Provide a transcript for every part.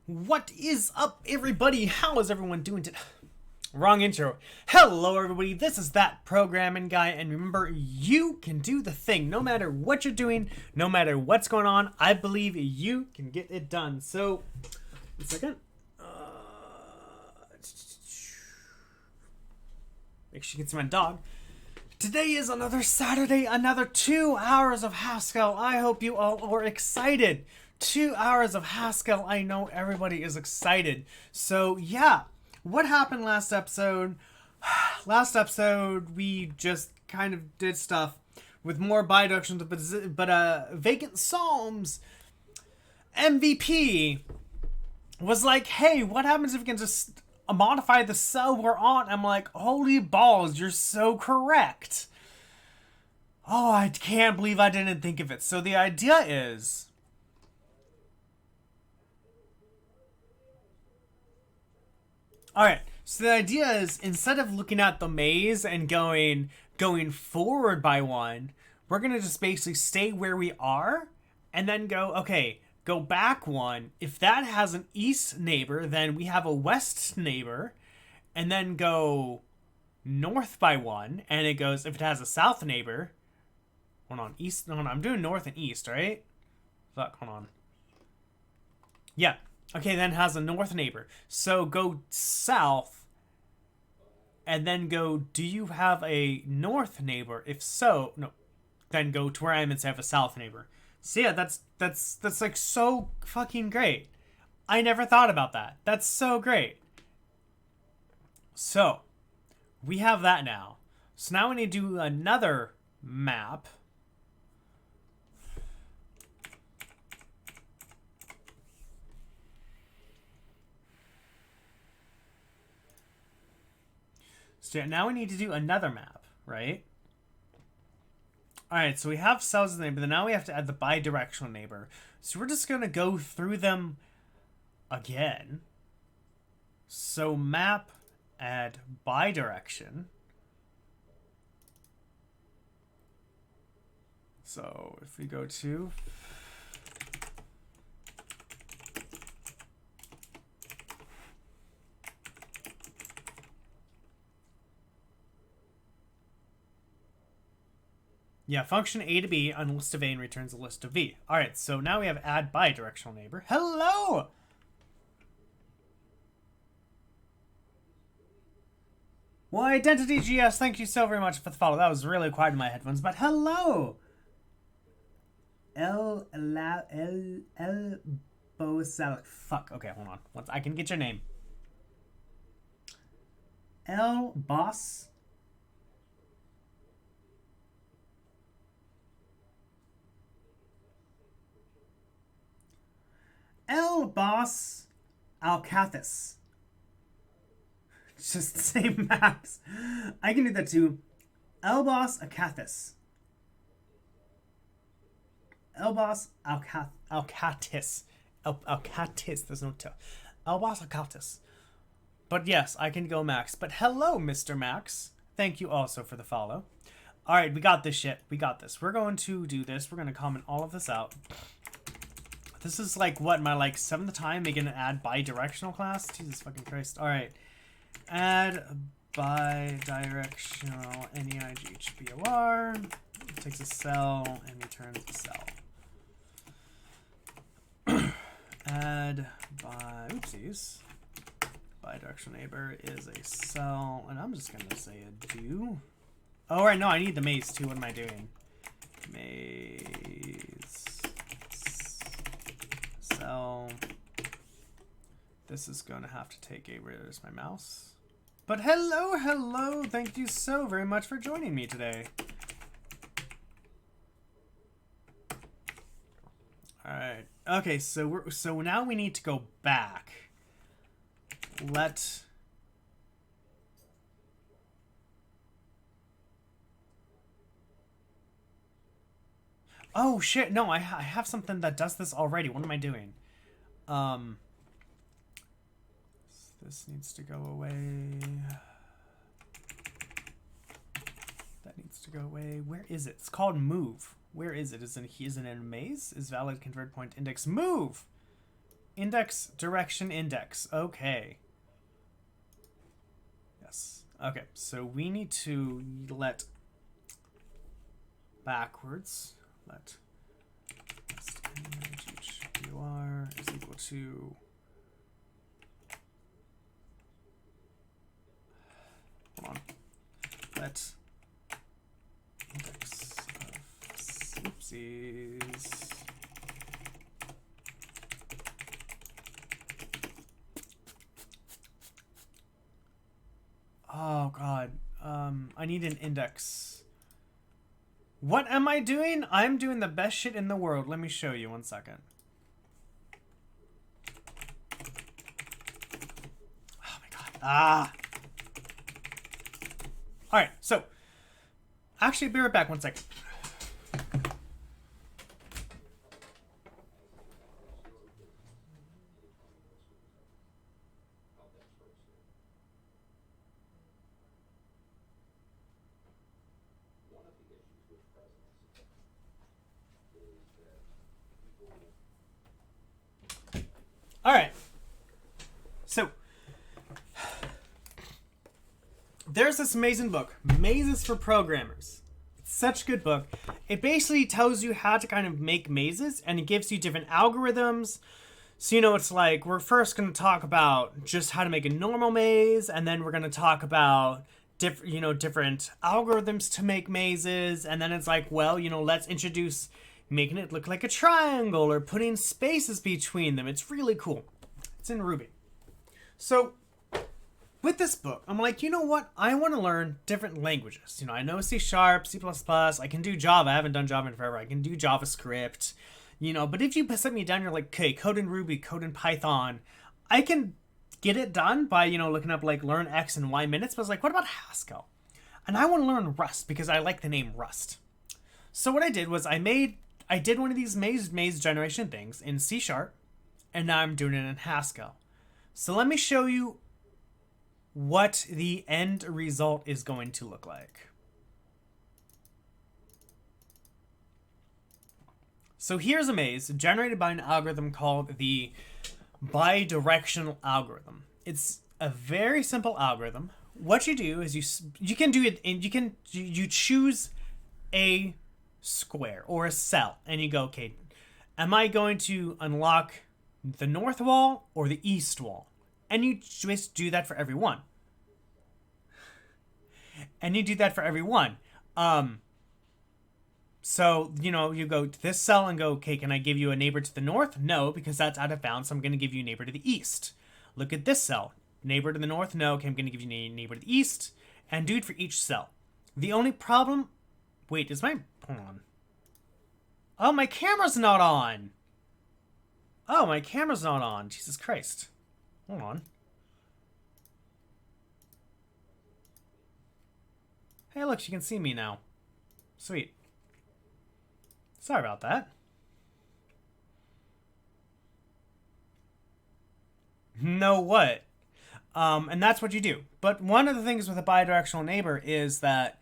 What is up, everybody? How is everyone doing today? Wrong intro. Hello, everybody. This is That Programming Guy, and remember, you can do the thing. No matter what you're doing, no matter what's going on, I believe you can get it done. So, a second. Make sure you can see my dog. Today is another Saturday, another 2 hours of Haskell. I hope you all are excited. 2 hours of Haskell. I know everybody is excited. So yeah, what happened last episode? Last episode, we just kind of did stuff with more bidirections, but Vacant Psalms MVP was like, hey, what happens if we can just modify the cell we're on? I'm like, holy balls, you're so correct. Oh, I can't believe I didn't think of it. So the idea is, alright, so the idea is, instead of looking at the maze and going forward by one, we're going to just basically stay where we are and then go, okay, go back one. If that has an east neighbor, then we have a west neighbor, and then go north by one, and it goes, if it has a south neighbor, hold on, east, hold on, I'm doing north and east, right? Fuck, hold on. Yeah. Okay, then it has a north neighbor. So go south, and then go, do you have a north neighbor? If so, no, then go to where I am and say I have a south neighbor. So yeah, that's like so fucking great. I never thought about that. That's so great. So, we have that now. So now we need to do another map. So now we need to do another map, right? Alright, so we have cells in the neighbor, but now we have to add the bidirectional neighbor. So we're just going to go through them again. So map, add bidirection. So if we go to... yeah, function A to B on list of A and returns a list of V. Alright, so now we have add bidirectional neighbor. Hello! Well, Identity GS, thank you so very much for the follow. That was really quiet in my headphones, but hello! Fuck, okay, hold on. I can get your name. L Boss. El Boss Alcathis. Just say Max. I can do that too. El Boss Alcathis. El Boss Alcatis. Alcatis. There's no T. El Boss Alcatis. But yes, I can go Max. But hello, Mr. Max. Thank you also for the follow. Alright, we got this shit. We got this. We're going to do this. We're going to comment all of this out. This is like, what, my like 7th time making an add bidirectional class? Jesus fucking Christ. Alright. Add bidirectional NEIGHBOR. Takes a cell and returns the cell. Add oopsies. Bidirectional neighbor is a cell. And I'm just going to say a do. Oh, right, no, I need the maze too. What am I doing? Maze. Cell. This is going to have to take a... Where's my mouse? But hello! Thank you so very much for joining me today. Alright. Okay, so now we need to go back. Oh shit, no, I have something that does this already. What am I doing? This needs to go away. That needs to go away. Where is it? It's called move. Where is it? Is it in a maze? Is valid convert point index move? index, direction, index. Okay. Yes. Okay, so we need to let backwards. Let UR is equal to hold on. Let index of oopsies. Oh god. I need an index. What am I doing? I'm doing the best shit in the world. Let me show you 1 second. Oh my god. Ah. Alright, so actually be right back 1 second. All right. So there's this amazing book, Mazes for Programmers. It's such a good book. It basically tells you how to kind of make mazes, and it gives you different algorithms. So, you know, it's like we're first going to talk about just how to make a normal maze, and then we're going to talk about different algorithms to make mazes, and then it's like, well, you know, let's introduce making it look like a triangle or putting spaces between them. It's really cool. It's in Ruby. So with this book, I'm like, you know what? I want to learn different languages. You know, I know C#, C++, I can do Java. I haven't done Java in forever. I can do JavaScript, you know, but if you set me down, you're like, okay, code in Ruby, code in Python, I can get it done by, you know, looking up like learn X and Y minutes. But I was like, what about Haskell? And I want to learn Rust because I like the name Rust. So what I did was I did one of these maze generation things in C#, and now I'm doing it in Haskell. So let me show you what the end result is going to look like. So here's a maze generated by an algorithm called the bidirectional algorithm. It's a very simple algorithm. What you do is you can do it in you choose a square or a cell, and you go, okay, am I going to unlock the north wall or the east wall? And you just do that for every one. So, you know, you go to this cell and go, okay, can I give you a neighbor to the north? No, because that's out of bounds, so I'm going to give you a neighbor to the east. Look at this cell. Neighbor to the north? No, okay, I'm going to give you a neighbor to the east, and do it for each cell. The only problem... Wait, is my... Hold on. Oh, my camera's not on! Oh, my camera's not on. Jesus Christ. Hold on. Hey, look, you can see me now. Sweet. Sorry about that. No what? And that's what you do. But one of the things with a bidirectional neighbor is that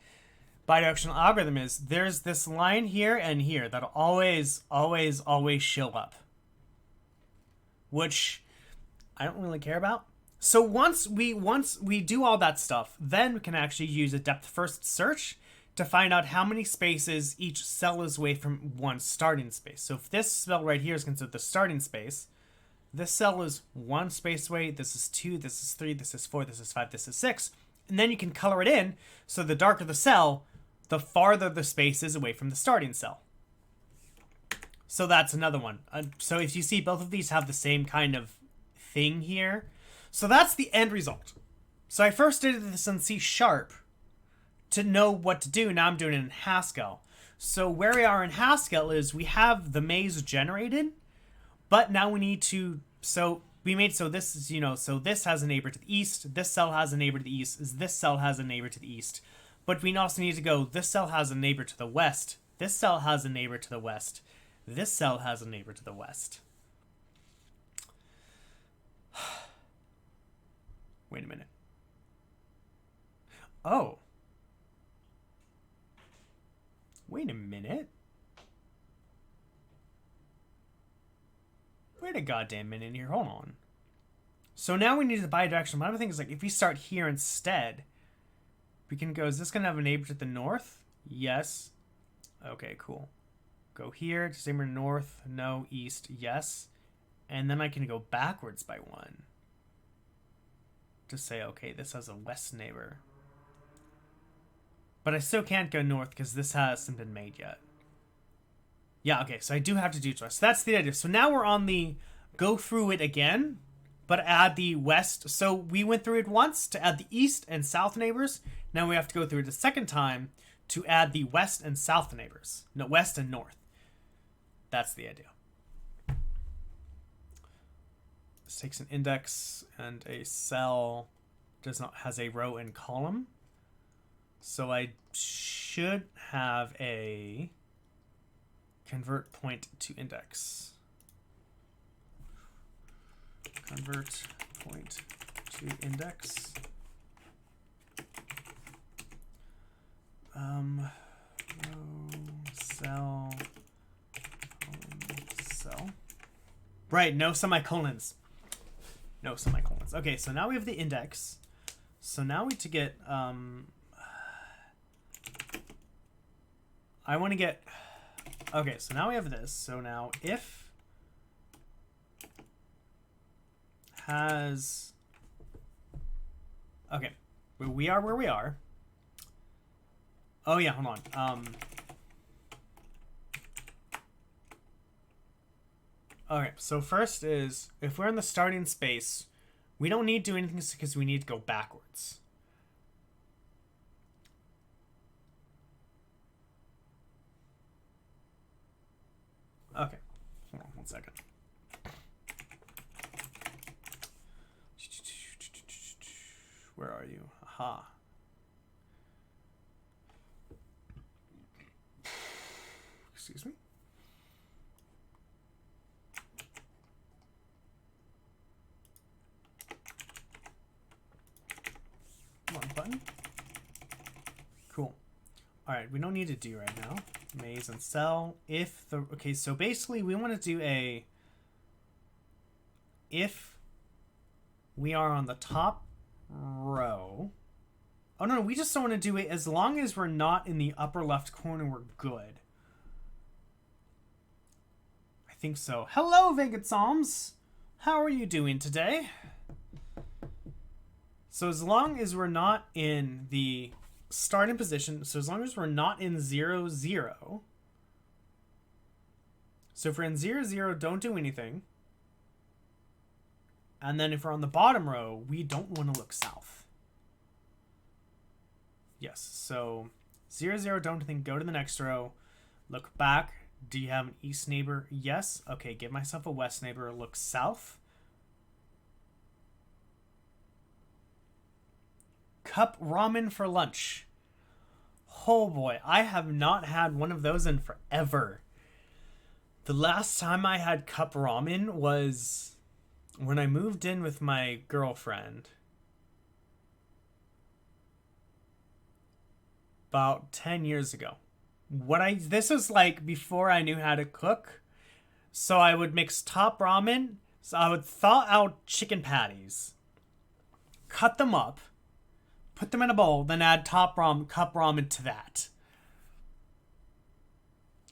bidirectional algorithm is there's this line here and here that'll always show up, which I don't really care about. So once we do all that stuff, then we can actually use a depth first search to find out how many spaces each cell is away from one starting space. So if this cell right here is considered the starting space, this cell is 1 space away, this is 2, this is 3, this is 4, this is 5, this is 6. And then you can color it in, so the darker the cell, the farther the space is away from the starting cell. So that's another one. So if you see, both of these have the same kind of thing here. So that's the end result. So I first did this in C# to know what to do. Now I'm doing it in Haskell. So where we are in Haskell is we have the maze generated, but now we need to, so this is, you know, so this has a neighbor to the east, this cell has a neighbor to the east, this cell has a neighbor to the east. But we also need to go, this cell has a neighbor to the west, this cell has a neighbor to the west, this cell has a neighbor to the west. Wait a minute. Oh. Wait a minute. Wait a goddamn minute here. Hold on. So now we need the bidirectional. My other thing is, like, if we start here instead, we can go, is this going to have a neighbor to the north? Yes. Okay, cool. Go here, to neighbor north, no, east, yes. And then I can go backwards by 1. To say, okay, this has a west neighbor. But I still can't go north because this hasn't been made yet. Yeah, okay, so I do have to do twice. So that's the idea. So now we're on the go through it again, but add the west. So we went through it once to add the east and south neighbors. Now we have to go through it a second time to add the west and south neighbors. No, west and north. That's the idea. This takes an index and a cell has a row and column. So I should have a convert point to index. Convert point to index. Row, cell, cell. Right, no semicolons. No semicolons. Okay, so now we have the index. So now we to get I want to get, okay, so now we have this. So now if has, okay, we are where we are. Oh yeah, hold on. Okay, so first is, if we're in the starting space, we don't need to do anything because we need to go backwards. Okay, hold on 1 second. Where are you? Aha. Excuse me. Come on, button. Cool. All right, we don't need to do right now. Maze and cell. If the, okay, so basically we want to do a, if we are on the top row. Oh no, we just don't want to do it as long as we're not in the upper left corner, we're good. I think so. Hello, Vacant Psalms. How are you doing today? So as long as we're not in the starting position, so as long as we're not in 0, 0. So if we're in 0, 0, don't do anything. And then if we're on the bottom row, we don't want to look south. Yes, so 0, 0, don't think, go to the next row. Look back. Do you have an east neighbor? Yes. Okay, give myself a west neighbor. Look south. Cup ramen for lunch. Oh boy, I have not had one of those in forever. The last time I had cup ramen was when I moved in with my girlfriend. About 10 years ago. This was like before I knew how to cook. So I would mix top ramen. So I would thaw out chicken patties, cut them up, put them in a bowl, then add cup ramen to that.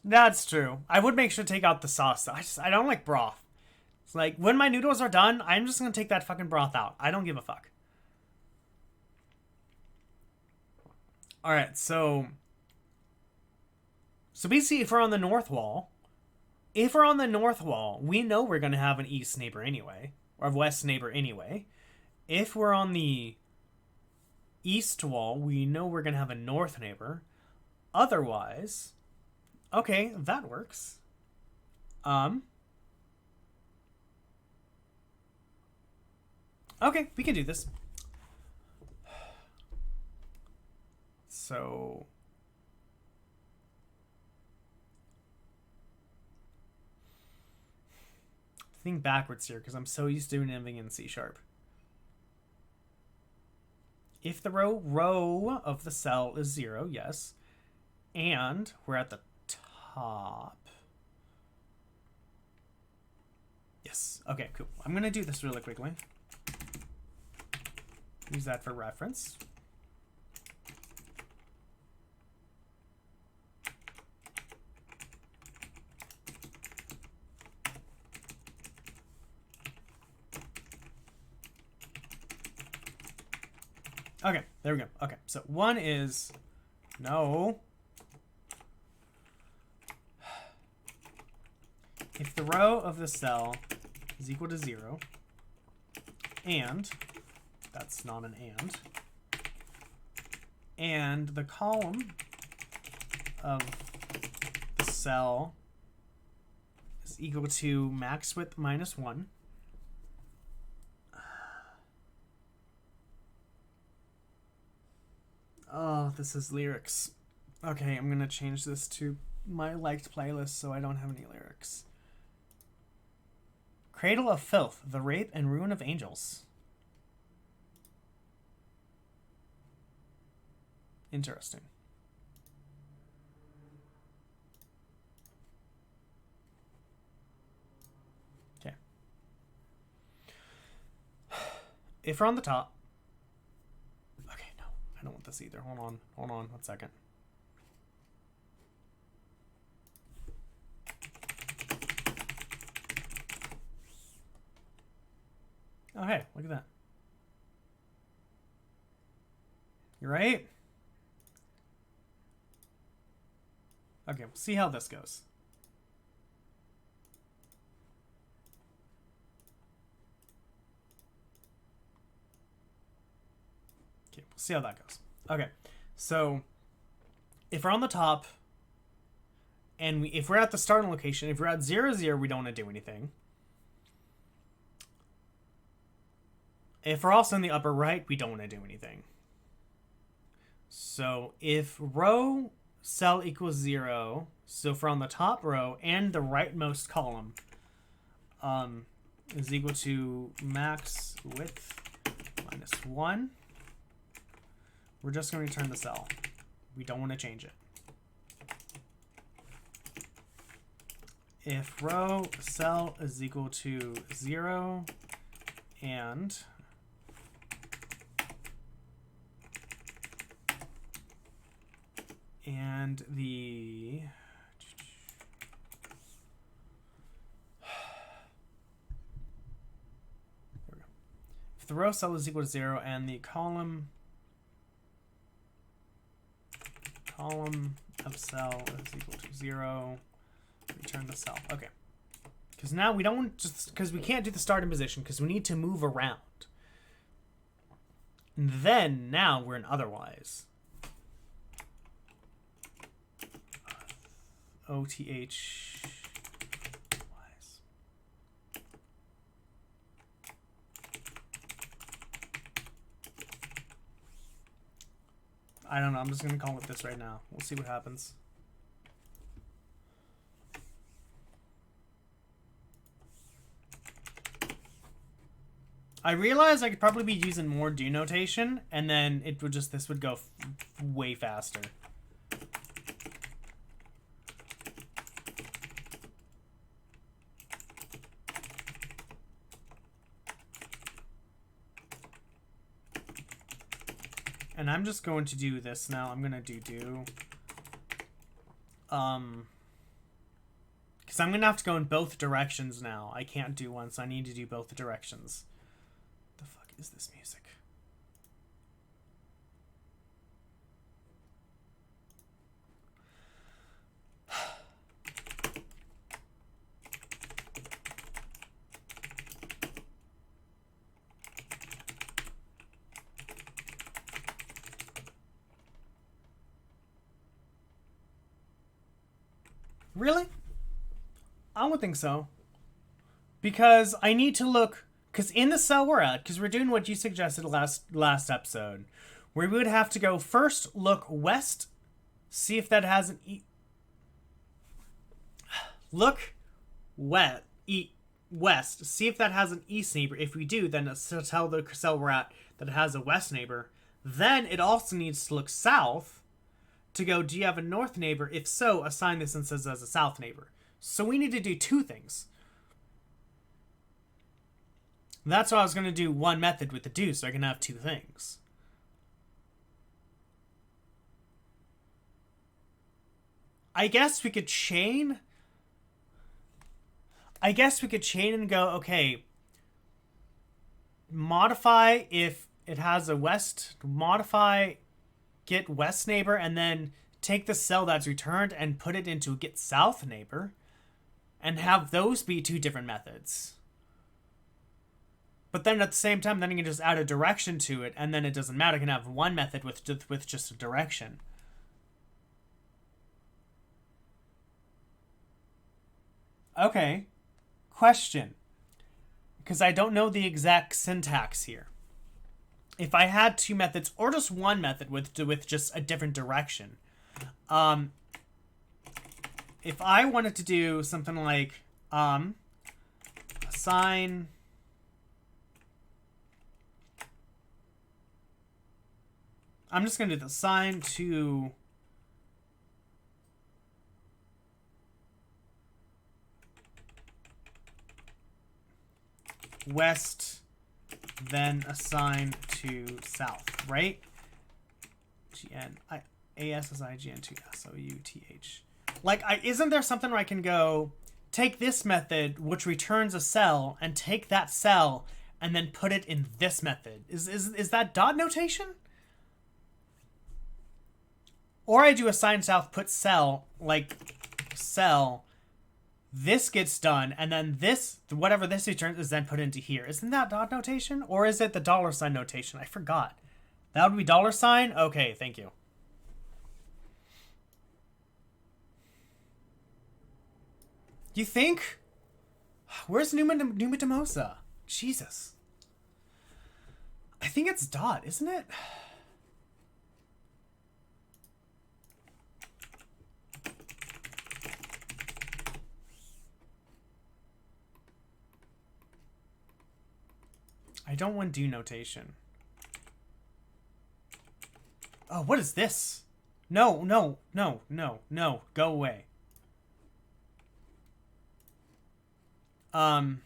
That's true. I would make sure to take out the sauce. I don't like broth. It's like, when my noodles are done, I'm just going to take that fucking broth out. I don't give a fuck. Alright, so basically, if we're on the north wall, we know we're going to have an east neighbor anyway, or a west neighbor anyway. If we're on the east wall, we know we're going to have a north neighbor. Otherwise, okay, that works. Okay, we can do this. So think backwards here because I'm so used to doing everything in C#. If the row of the cell is 0, yes, and we're at the top. Yes. Okay, cool. I'm going to do this really quickly. Use that for reference. Okay, there we go. Okay, so one is no. If the row of the cell is equal to 0, and that's not an and the column of the cell is equal to max width minus 1. Oh, this is lyrics. Okay, I'm gonna change this to my liked playlist so I don't have any lyrics. Cradle of Filth, the rape and ruin of angels. Interesting. Okay. If we're on the top. Okay, no, I don't want this either. Hold on 1 second. Oh, hey, look at that. You right? Okay, we'll see how this goes. Okay, we'll see how that goes. Okay, so if we're on the top, and if we're at the starting location, if we're at 0, 0, we don't want to do anything. If we're also in the upper right, we don't want to do anything. So if row cell equals 0, so if we're on the top row and the rightmost column is equal to max width minus 1, we're just going to return the cell. We don't want to change it. If row cell is equal to 0 and the there we go. If the row cell is equal to 0 and the column of cell is equal to 0, return the cell. Okay. Because now we don't want, just because we can't do the starting position because we need to move around. And then now we're in otherwise. OTH wise. I don't know. I'm just going to call it this right now. We'll see what happens. I realized I could probably be using more do notation, and then it would just, this would go way faster. And I'm just going to do this now. I'm going to do because I'm going to have to go in both directions now. I can't do one, so I need to do both directions. The fuck is this music? Really? I don't think so. Because I need to look, because in the cell we're at, because we're doing what you suggested last episode, where we would have to go first look west, see if that has an look west, see if that has an east neighbor. If we do, then it's to tell the cell we're at that it has a west neighbor. Then it also needs to look south to go, do you have a north neighbor? If so, assign this instance as a south neighbor. So we need to do two things. That's why I was going to do one method with the do, so I can have two things. I guess we could chain. I guess we could chain and go, okay, modify if it has a west, modify get west neighbor, and then take the cell that's returned and put it into get south neighbor, and have those be two different methods. But then at the same time, then you can just add a direction to it, and then it doesn't matter. You can have one method with just a direction. Okay. Question. Because I don't know the exact syntax here. If I had two methods, or just one method with just a different direction. If I wanted to do something like assign I'm just going to do the assign to west, then assign to south, right? ASSIGN2SOUTH. Like, isn't there something where I can go take this method, which returns a cell, and take that cell and then put it in this method? Is that dot notation? Or I do assign south, put cell, like cell, this gets done, and then this, whatever this returns, is then put into here. Isn't that dot notation? Or is it the $sign notation? I forgot. That would be $sign? Okay, thank you. You think? Where's Numa Demosa? Jesus. I think it's dot, isn't it? I don't want do notation. Oh, what is this? No, no, no, no, no. Go away. Oh,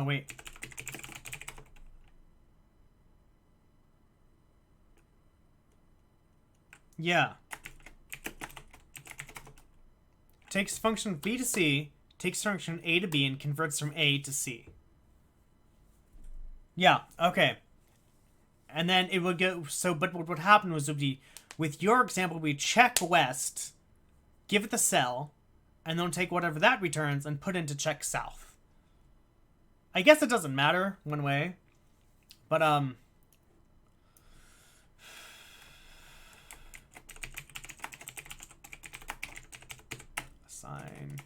wait. Yeah. Takes function B to C, takes function A to B, and converts from A to C. Yeah, okay. And then it would go, so, but what would happen was, it would be, with your example, we check west, give it the cell, and then take whatever that returns and put into check south. I guess it doesn't matter one way, but, assign.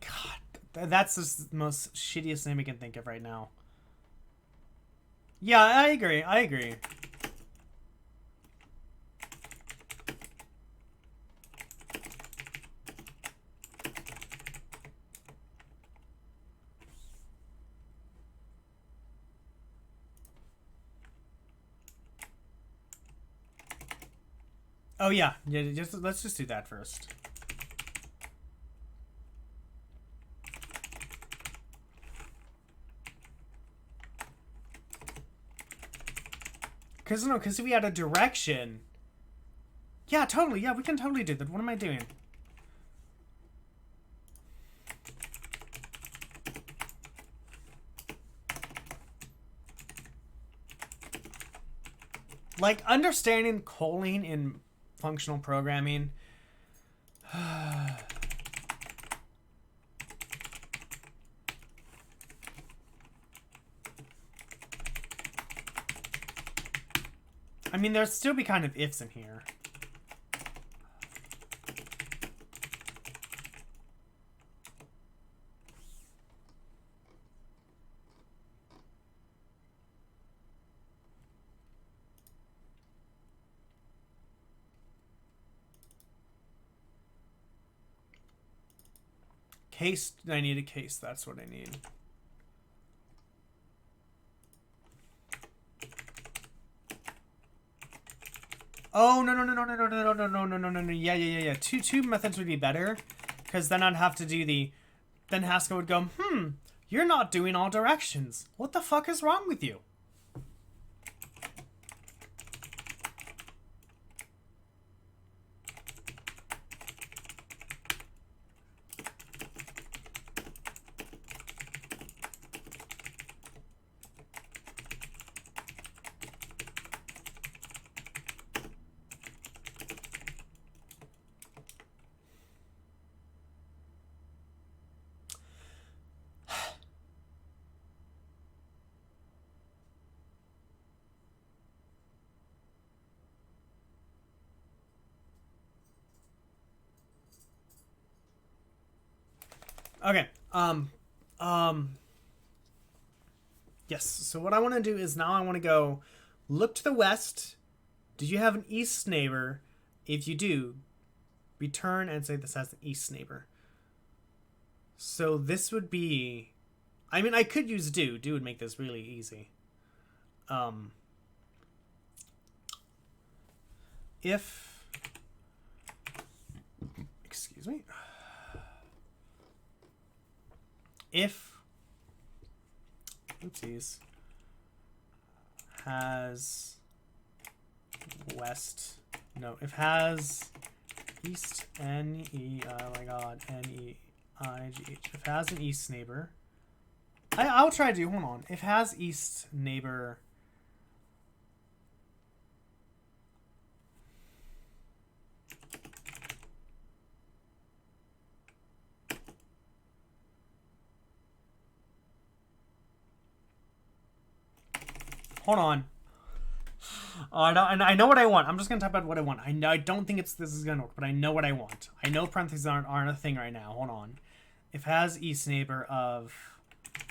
God, that's the most shittiest name I can think of right now. Yeah, I agree. I agree. Oh yeah, let's just do that first. Because if we had a direction... Yeah, totally. Yeah, we can totally do that. What am I doing? Like, understanding calling in functional programming... I mean, there'd still be kind of ifs in here. Case, I need a case, that's what I need. Oh, no, no, no, no, no, no, no, no, no, no, no, no, no. Yeah, yeah, yeah, yeah. Two methods would be better. Because then I'd have to do the... Then Haskell would go, you're not doing all directions. What the fuck is wrong with you? Okay. Yes. So what I want to do is now I want to go look to the west. Do you have an east neighbor? If you do, return and say this has an east neighbor. So this would be... I mean, I could use do. Do would make this really easy. If... Excuse me. If... Oopsies. Has... West... No, if has... East, N-E... Oh my god, N-E-I-G-H. If has an east neighbor... I'll try to do... Hold on. If has east neighbor... Hold on. I know what I want. I'm just gonna type out what I want. I don't think this is gonna work, but I know what I want. I know parentheses aren't a thing right now. Hold on. If has east neighbor of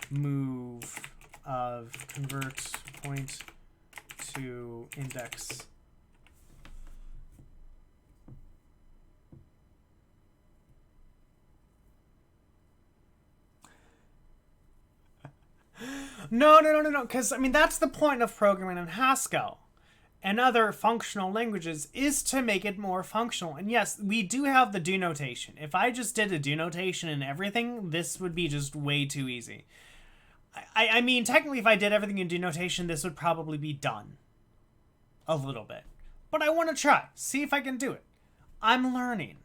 move of convert point to index. No, because, I mean, that's the point of programming in Haskell and other functional languages is to make it more functional. And yes, we do have the do notation. If I just did a do notation and everything, this would be just way too easy. I mean, technically, if I did everything in do notation, this would probably be done a little bit. But I want to try, see if I can do it. I'm learning.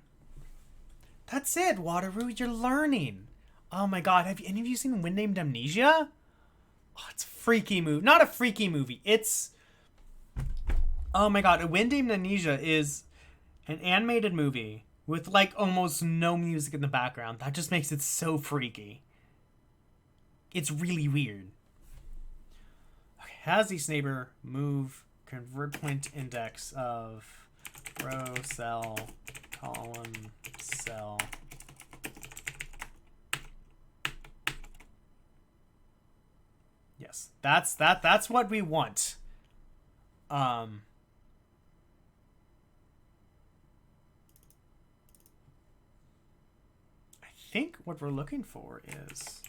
That's it, Wateroo, you're learning. Oh my god, have any of you seen Wind Named Amnesia? Oh, it's a freaky movie. Not a freaky movie. It's... Oh my god. Wind Named Amnesia is an animated movie with, like, almost no music in the background. That just makes it so freaky. It's really weird. Okay, has east neighbor move convert point index of row, cell, column, cell... Yes, that's what we want. I think what we're looking for is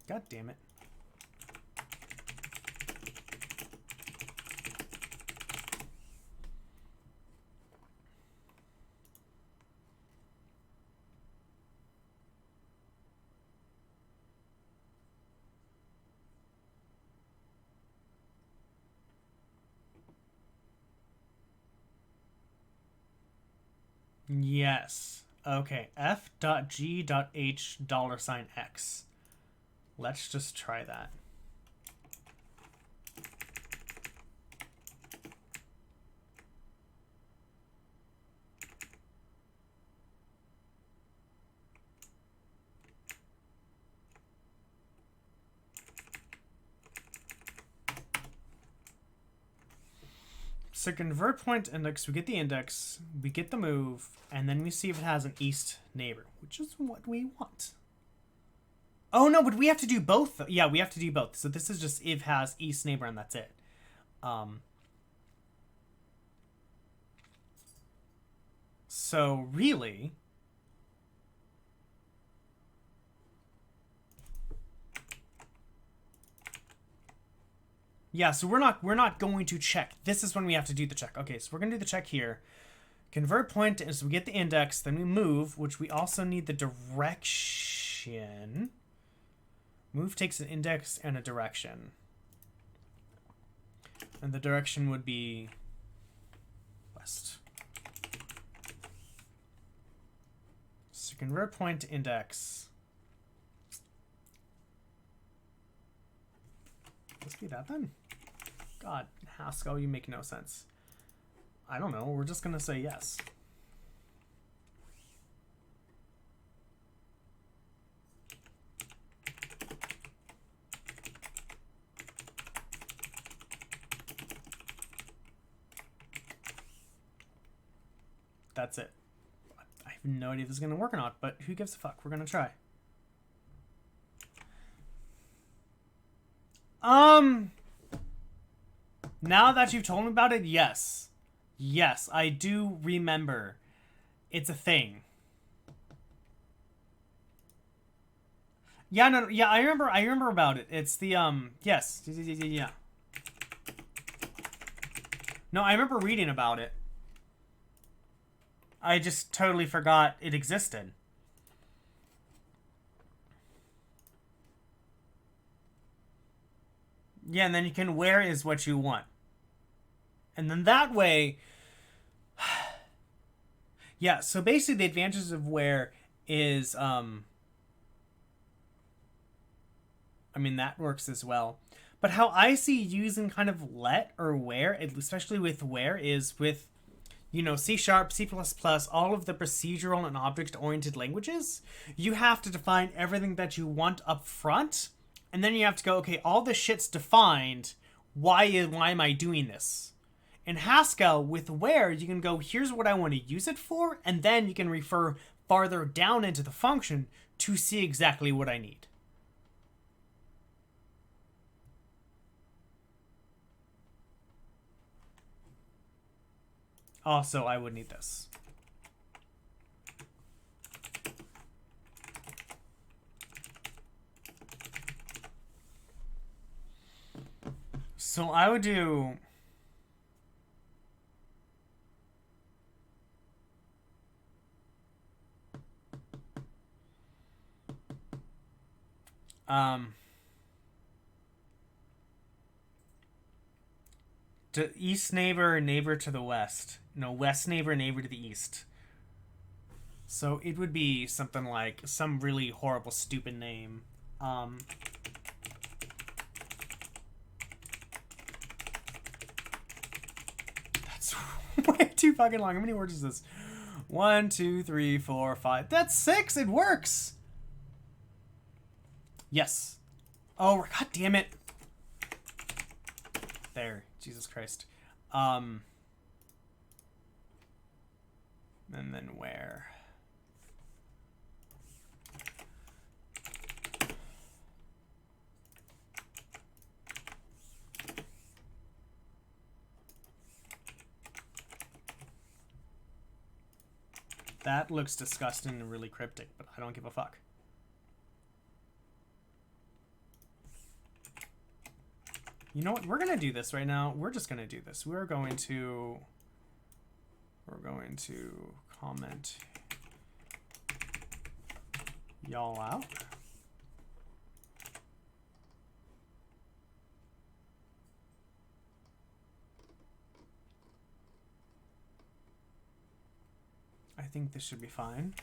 God damn it. Yes. Okay. F.G.H $X. Let's just try that. So convert point index, we get the index, we get the move, and then we see if it has an east neighbor, which is what we want. Oh no, but we have to do both. Yeah, we have to do both. So this is just if has east neighbor and that's it. So really, Yeah, so we're not going to check. This is when we have to do the check. Okay, so we're gonna do the check here. Convert point is we get the index, then we move, which we also need the direction. Move takes an index and a direction. And the direction would be west. So convert point to index. Let's do that then. God, Haskell, you make no sense. I don't know. We're just going to say yes. That's it. I have no idea if this is going to work or not, but who gives a fuck? We're going to try. Now that you've told me about it, yes. Yes, I do remember. It's a thing. Yeah, no, yeah, I remember about it. It's the, yes. Yeah. No, I remember reading about it. I just totally forgot it existed. Yeah, and then you can where is what you want. And then that way, yeah, so basically the advantages of where is, I mean, that works as well. But how I see using kind of let or where, especially with where, is with, you know, C#, C++, all of the procedural and object-oriented languages. You have to define everything that you want up front, and then you have to go, okay, all this shit's defined. Why am I doing this? In Haskell, with where, you can go, here's what I want to use it for, and then you can refer farther down into the function to see exactly what I need. Also, I would need this. So I would do... to east neighbor, neighbor to the west. No, west neighbor, neighbor to the east. So it would be something like some really horrible, stupid name. That's way too fucking long. How many words is this? 1, 2, 3, 4, 5. That's 6. It works. Yes. Oh, god damn it. There. Jesus Christ. And then where? That looks disgusting and really cryptic, but I don't give a fuck. You know what? We're going to do this right now. We're just going to do this. We're going to comment y'all out. I think this should be fine.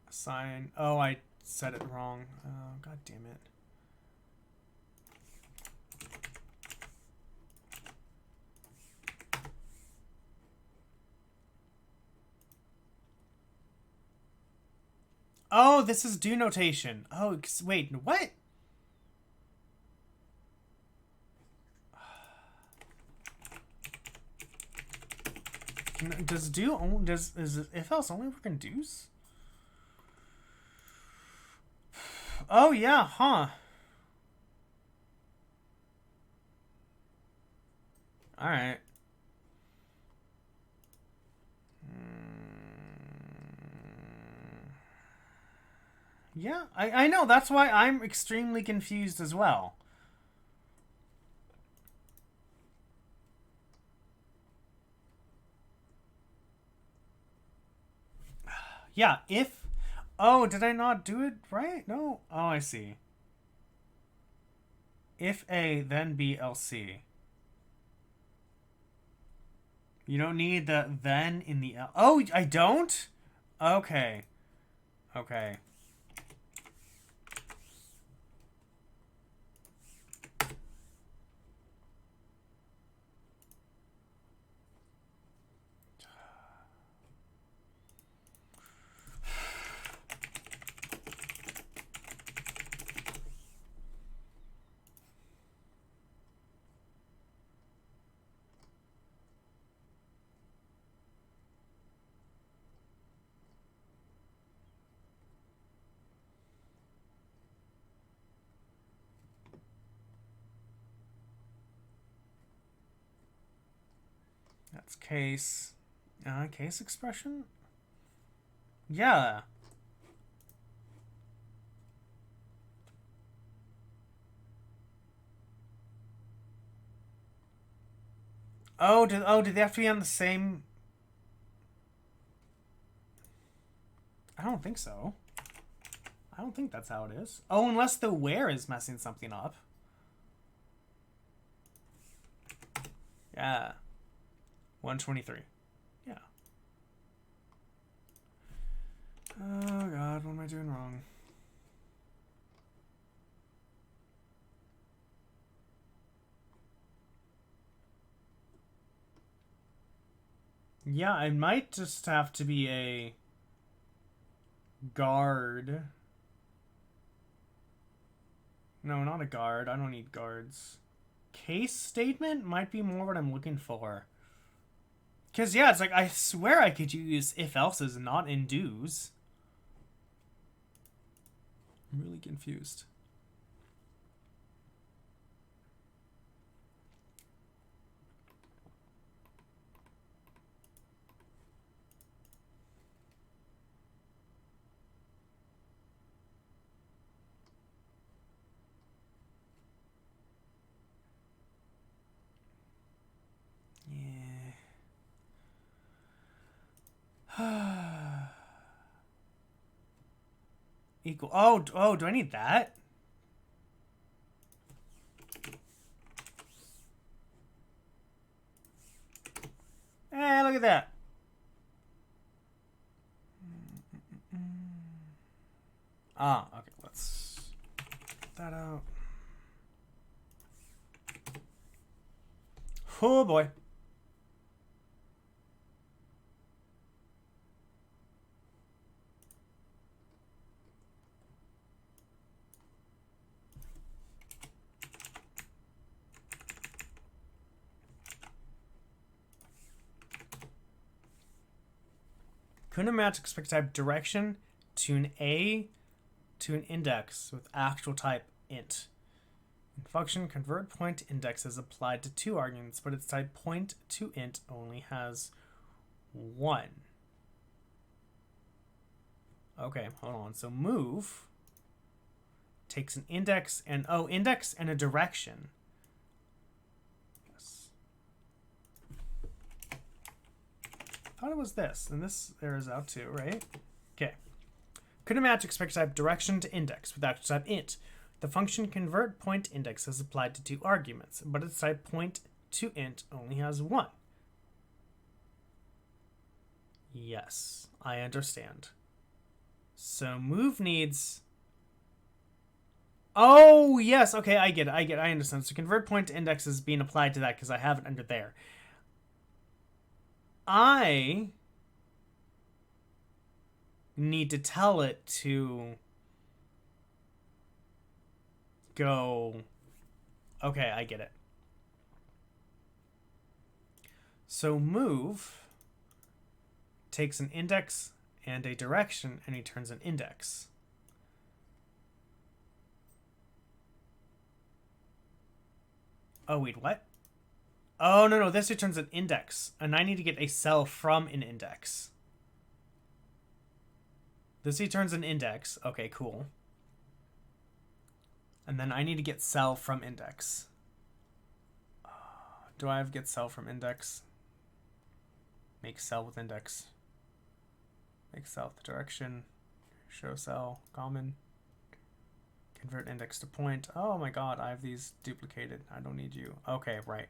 Assign. Oh, I said it wrong. Oh, god damn it. Oh, this is do notation. Oh, wait, what? Does do is if else only work in do's? Oh yeah, huh? All right. Yeah, I know. That's why I'm extremely confused as well. Yeah, if... Oh, did I not do it right? No? Oh, I see. If A, then B, else C. You don't need the then in the... Oh, I don't? Okay. Okay. That's case. Case expression? Yeah. Did they have to be on the same... I don't think so. I don't think that's how it is. Oh, unless the where is messing something up. Yeah. 123. Yeah. Oh god, what am I doing wrong? Yeah, I might just have to be a guard. No, not a guard. I don't need guards. Case statement might be more what I'm looking for. Because, yeah, it's like, I swear I could use if-else's, not in do's. I'm really confused. Equal. Oh, do I need that? Eh, look at that. Okay, let's get that out. Oh boy. Couldn't match expect type direction to an A to an index with actual type int. In function, convert point index is applied to two arguments, but its type point to int only has one. Okay, hold on. So move takes an index and index and a direction. Yes. I thought it was this, and this errors out too, right? Okay. Couldn't match expect type direction to index with actual type int. The function convert point index is applied to two arguments, but its type point to int only has one. Yes, I understand. So move needs... Oh, yes, okay, I get it, I understand. So convert point to index is being applied to that because I have it under there. I need to tell it to go... Okay, I get it. So move takes an index and a direction and returns an index. Oh, wait, what? Oh, no, this returns an index, and I need to get a cell from an index. This returns an index. Okay, cool. And then I need to get cell from index. Do I have get cell from index? Make cell with index. Make cell with direction. Show cell. Common. Convert index to point. Oh my god, I have these duplicated. I don't need you. Okay, right.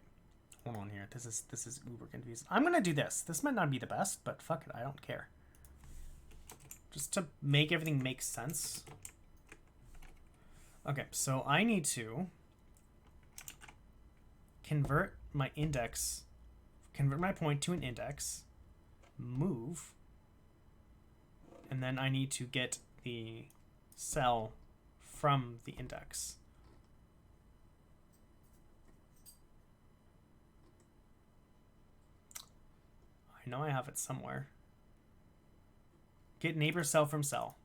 Hold on here. This is uber confusing. I'm gonna do this. This might not be the best, but fuck it, I don't care. Just to make everything make sense. Okay, so I need to convert my index, convert my point to an index, move, and then I need to get the cell from the index. I know I have it somewhere. Get neighbor cell from cell.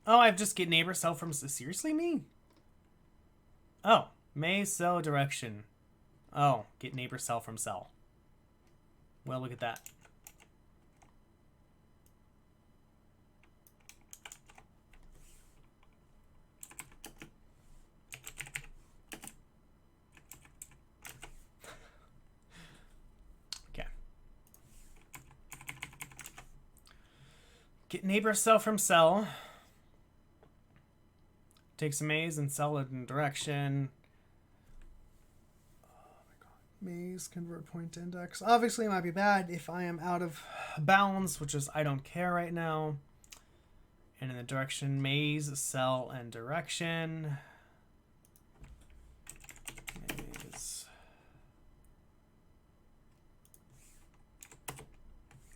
Oh, I've just get neighbor cell from... Seriously, me? Oh, maze cell direction. Oh, get neighbor cell from cell. Well, look at that. Okay. Get neighbor cell from cell. Takes a maze and cell it in direction. Oh my god. Maze, convert point to index. Obviously, it might be bad if I am out of bounds, which is I don't care right now. And in the direction, maze, cell, and direction. Maze.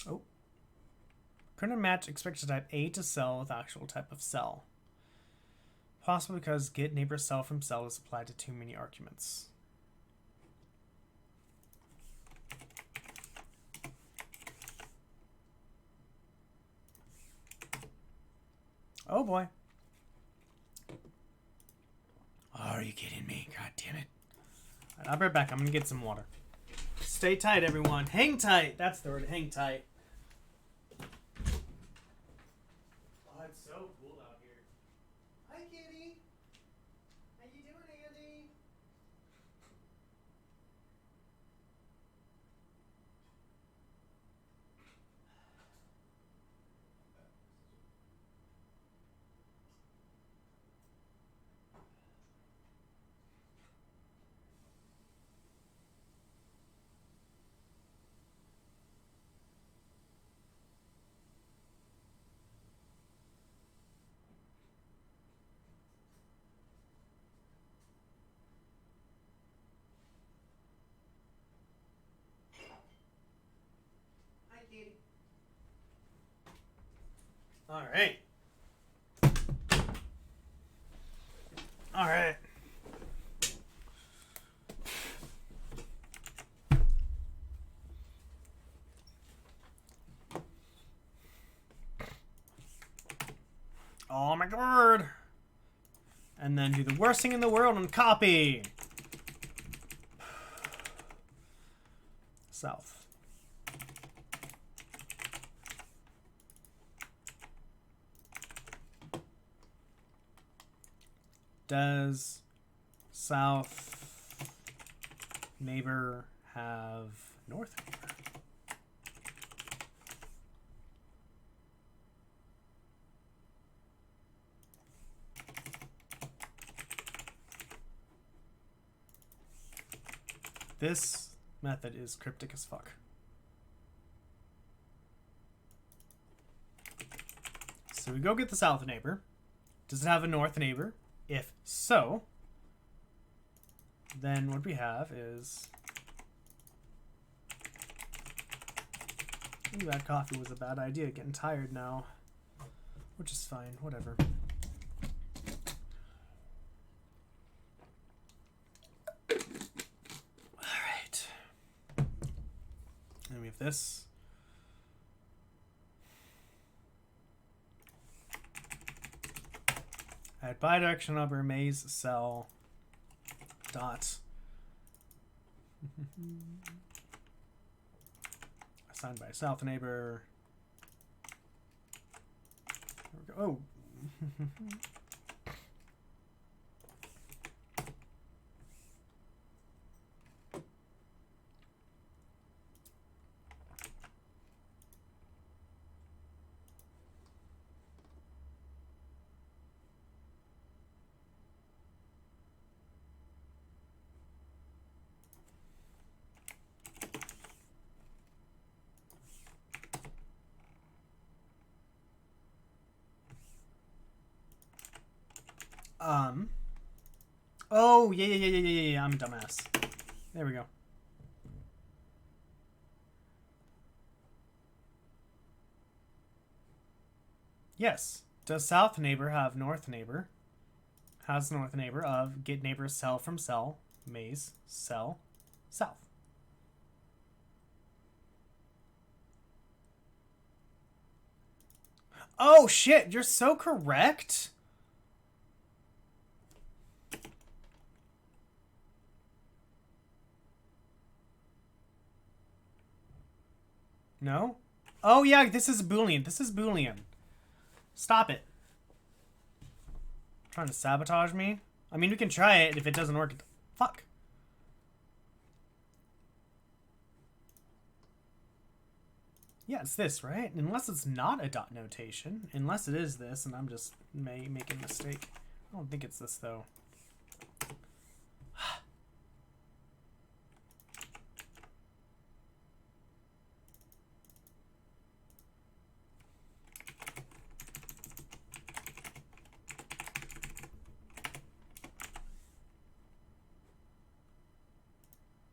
Oh. Couldn't match expected type A to cell with actual type of cell. Possible because get neighbor cell from cell is applied to too many arguments. Oh boy. Are you kidding me? God damn it. All right, I'll be right back. I'm going to get some water. Stay tight, everyone. Hang tight. That's the word. Hang tight. Oh, it's so cool out here. Hi, kitty. How you doing, Andy? Hi, kitty. All right. All right. Oh my god. And then do the worst thing in the world and copy. South. Does south neighbor have north neighbor? This method is cryptic as fuck. So we go get the south neighbor. Does it have a north neighbor? If so, then what we have is... Ooh, that coffee was a bad idea. Getting tired now. Which is fine. Whatever. Alright. And we have this. Add bidirectional number, maze, cell, dot. Assigned by south neighbor. Oh. Oh, yeah. I'm a dumbass. There we go. Yes. Does south neighbor have north neighbor? Has north neighbor of get neighbor cell from cell, maze, cell, south. Oh shit, you're so correct. No? Oh yeah, this is Boolean. This is Boolean. Stop it. Trying to sabotage me? I mean, we can try it. If it doesn't work, fuck. Yeah, it's this, right? Unless it's not a dot notation. Unless it is this, and I'm just making a mistake. I don't think it's this, though.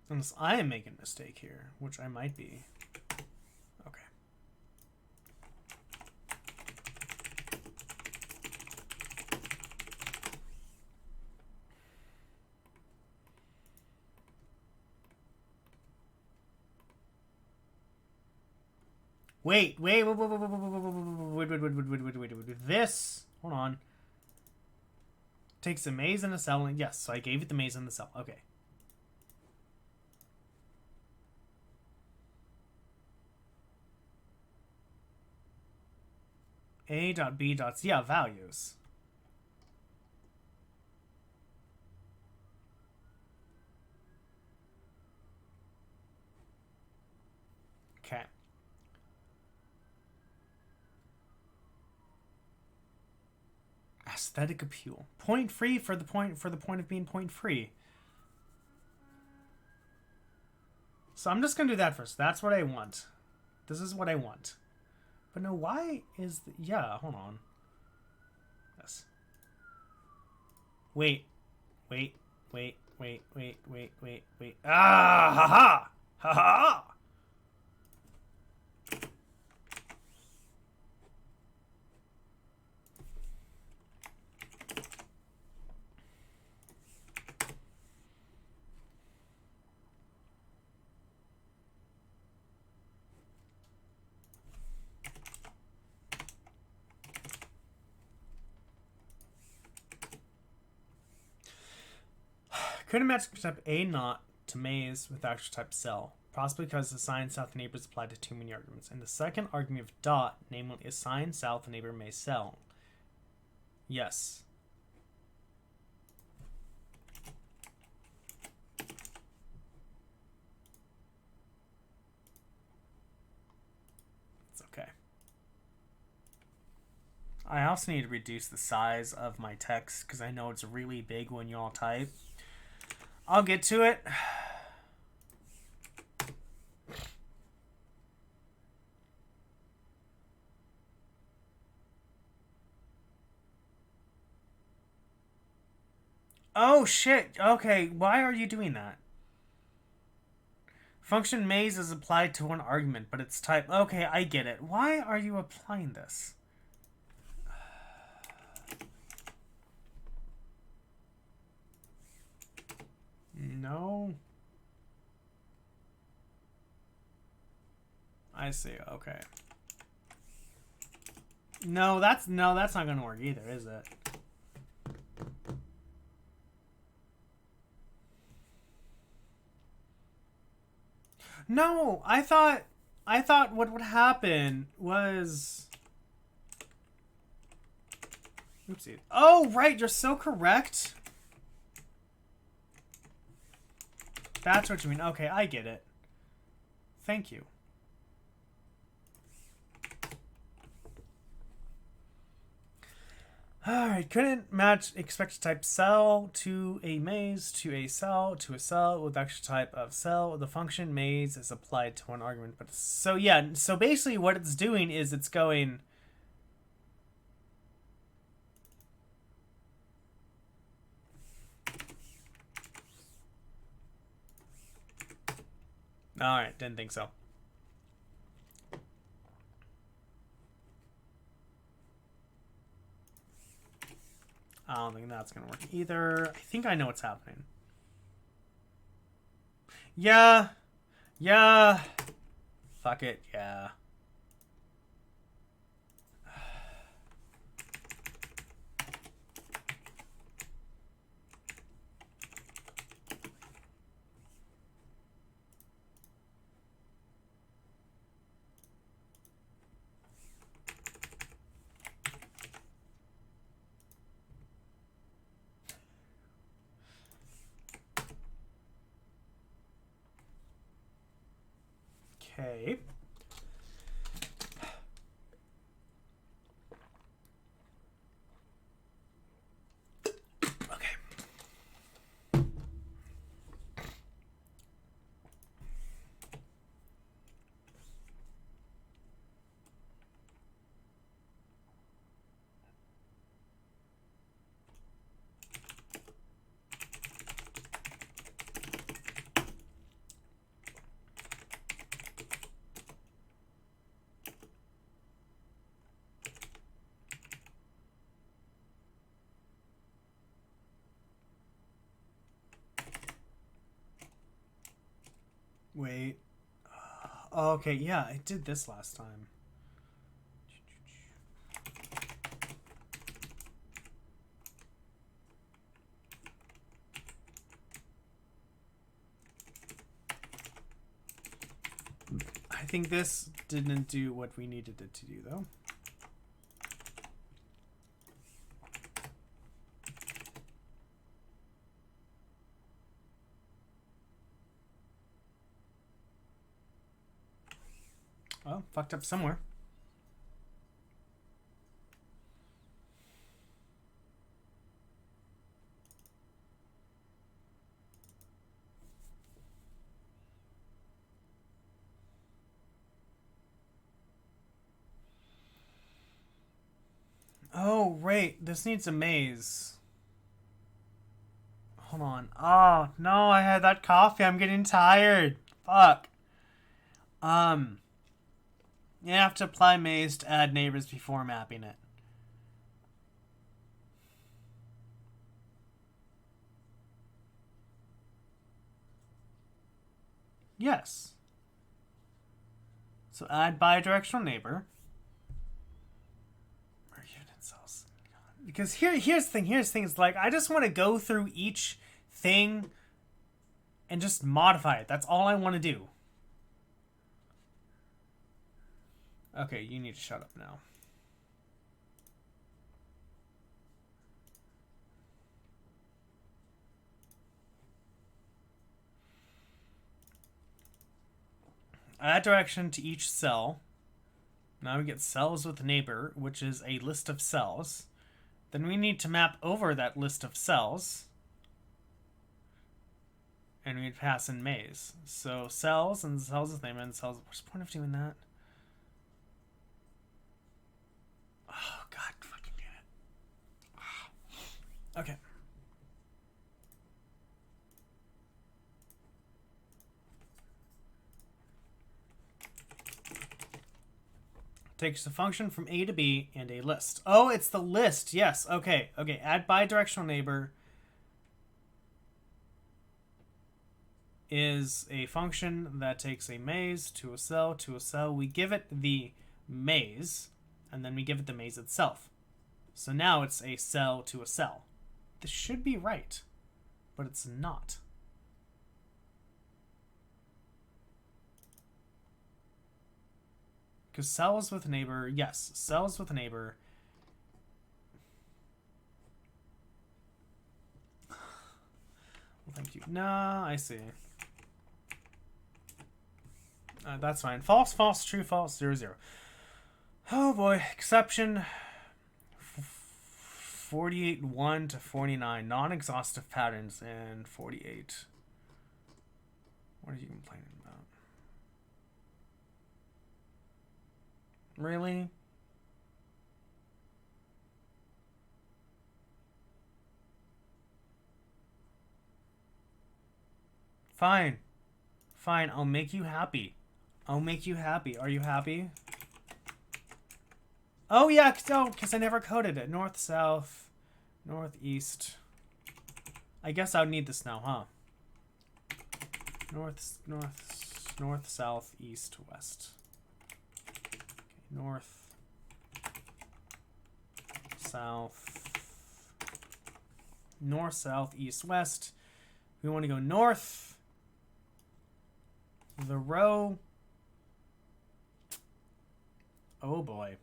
Unless I am making a mistake here, which I might be. Okay. Wait. This. Hold on. Takes a maze and a cell. And yes, so I gave it the maze and the cell. Okay. A.B. Yeah, values. Okay. Aesthetic appeal. Point free for the point of being point free. So I'm just gonna do that first. That's what I want. This is what I want. But no, why is the... Yeah, hold on. Yes. Wait. Ah, haha! Haha! Couldn't match type A not to maze with actual type cell, possibly because assign south neighbors applied to too many arguments. And the second argument of dot, namely assign south neighbor may cell. Yes. It's okay. I also need to reduce the size of my text because I know it's really big when you all type. I'll get to it. Oh shit. Okay, why are you doing that? Function maze is applied to one argument, but it's type... Okay, I get it. Why are you applying this? No. I see. Okay. No, that's not gonna work either, is it? No, I thought what would happen was Oopsie. Oh, right, you're so correct. That's what you mean. Okay, I get it. Thank you. Alright, couldn't match expected type cell to a maze to a cell to a cell with extra type of cell. The function maze is applied to one argument. But so yeah, so basically what it's doing is it's going... Alright, didn't think so. I don't think that's going to work either. I think I know what's happening. Yeah. Yeah. Fuck it. Yeah. Okay. Okay. Wait. Okay, yeah, I did this last time. I think this didn't do what we needed it to do, though. Well, fucked up somewhere. Oh, right. This needs a maze. Hold on. Oh, no, I had that coffee. I'm getting tired. Fuck. You have to apply maze to add neighbors before mapping it. Yes. So add bidirectional neighbor. Because here's the thing. Here's the thing. It's like, I just want to go through each thing and just modify it. That's all I want to do. Okay, you need to shut up now. Add direction to each cell. Now we get cells with neighbor, which is a list of cells. Then we need to map over that list of cells. And we'd pass in maze. So cells and cells with neighbor and cells. What's the point of doing that? Oh, God fucking damn it. Okay. Takes the function from A to B and a list. Oh, it's the list. Yes. Okay. Okay. Add bidirectional neighbor is a function that takes a maze to a cell to a cell. We give it the maze, and then we give it the maze itself. So now it's a cell to a cell. This should be right, but it's not. Because cells with neighbor, yes, cells with neighbor. thank you. No, I see. That's fine. False, false, true, false, 0, 0. Oh boy, exception 48, 1 to 49. Non-exhaustive patterns and 48. What are you complaining about? Really? Fine. Fine, I'll make you happy. I'll make you happy. Are you happy? Oh, yeah, because I never coded it. North, south, northeast. I guess I would need this now, huh? North, south, east, west. Okay, north, south, east, west. We want to go north. The row. Oh boy.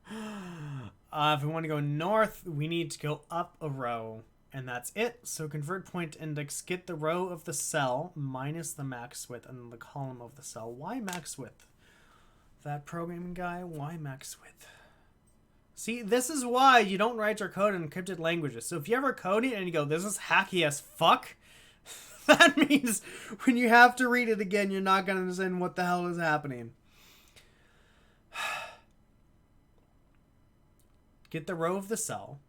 If we want to go north, we need to go up a row, and that's it. So convert point index, get the row of the cell minus the max width and the column of the cell. Why max width? That programming guy, why max width? See, this is why you don't write your code in encrypted languages. So if you ever code it and you go, this is hacky as fuck, that means when you have to read it again, you're not going to understand what the hell is happening. Get the row of the cell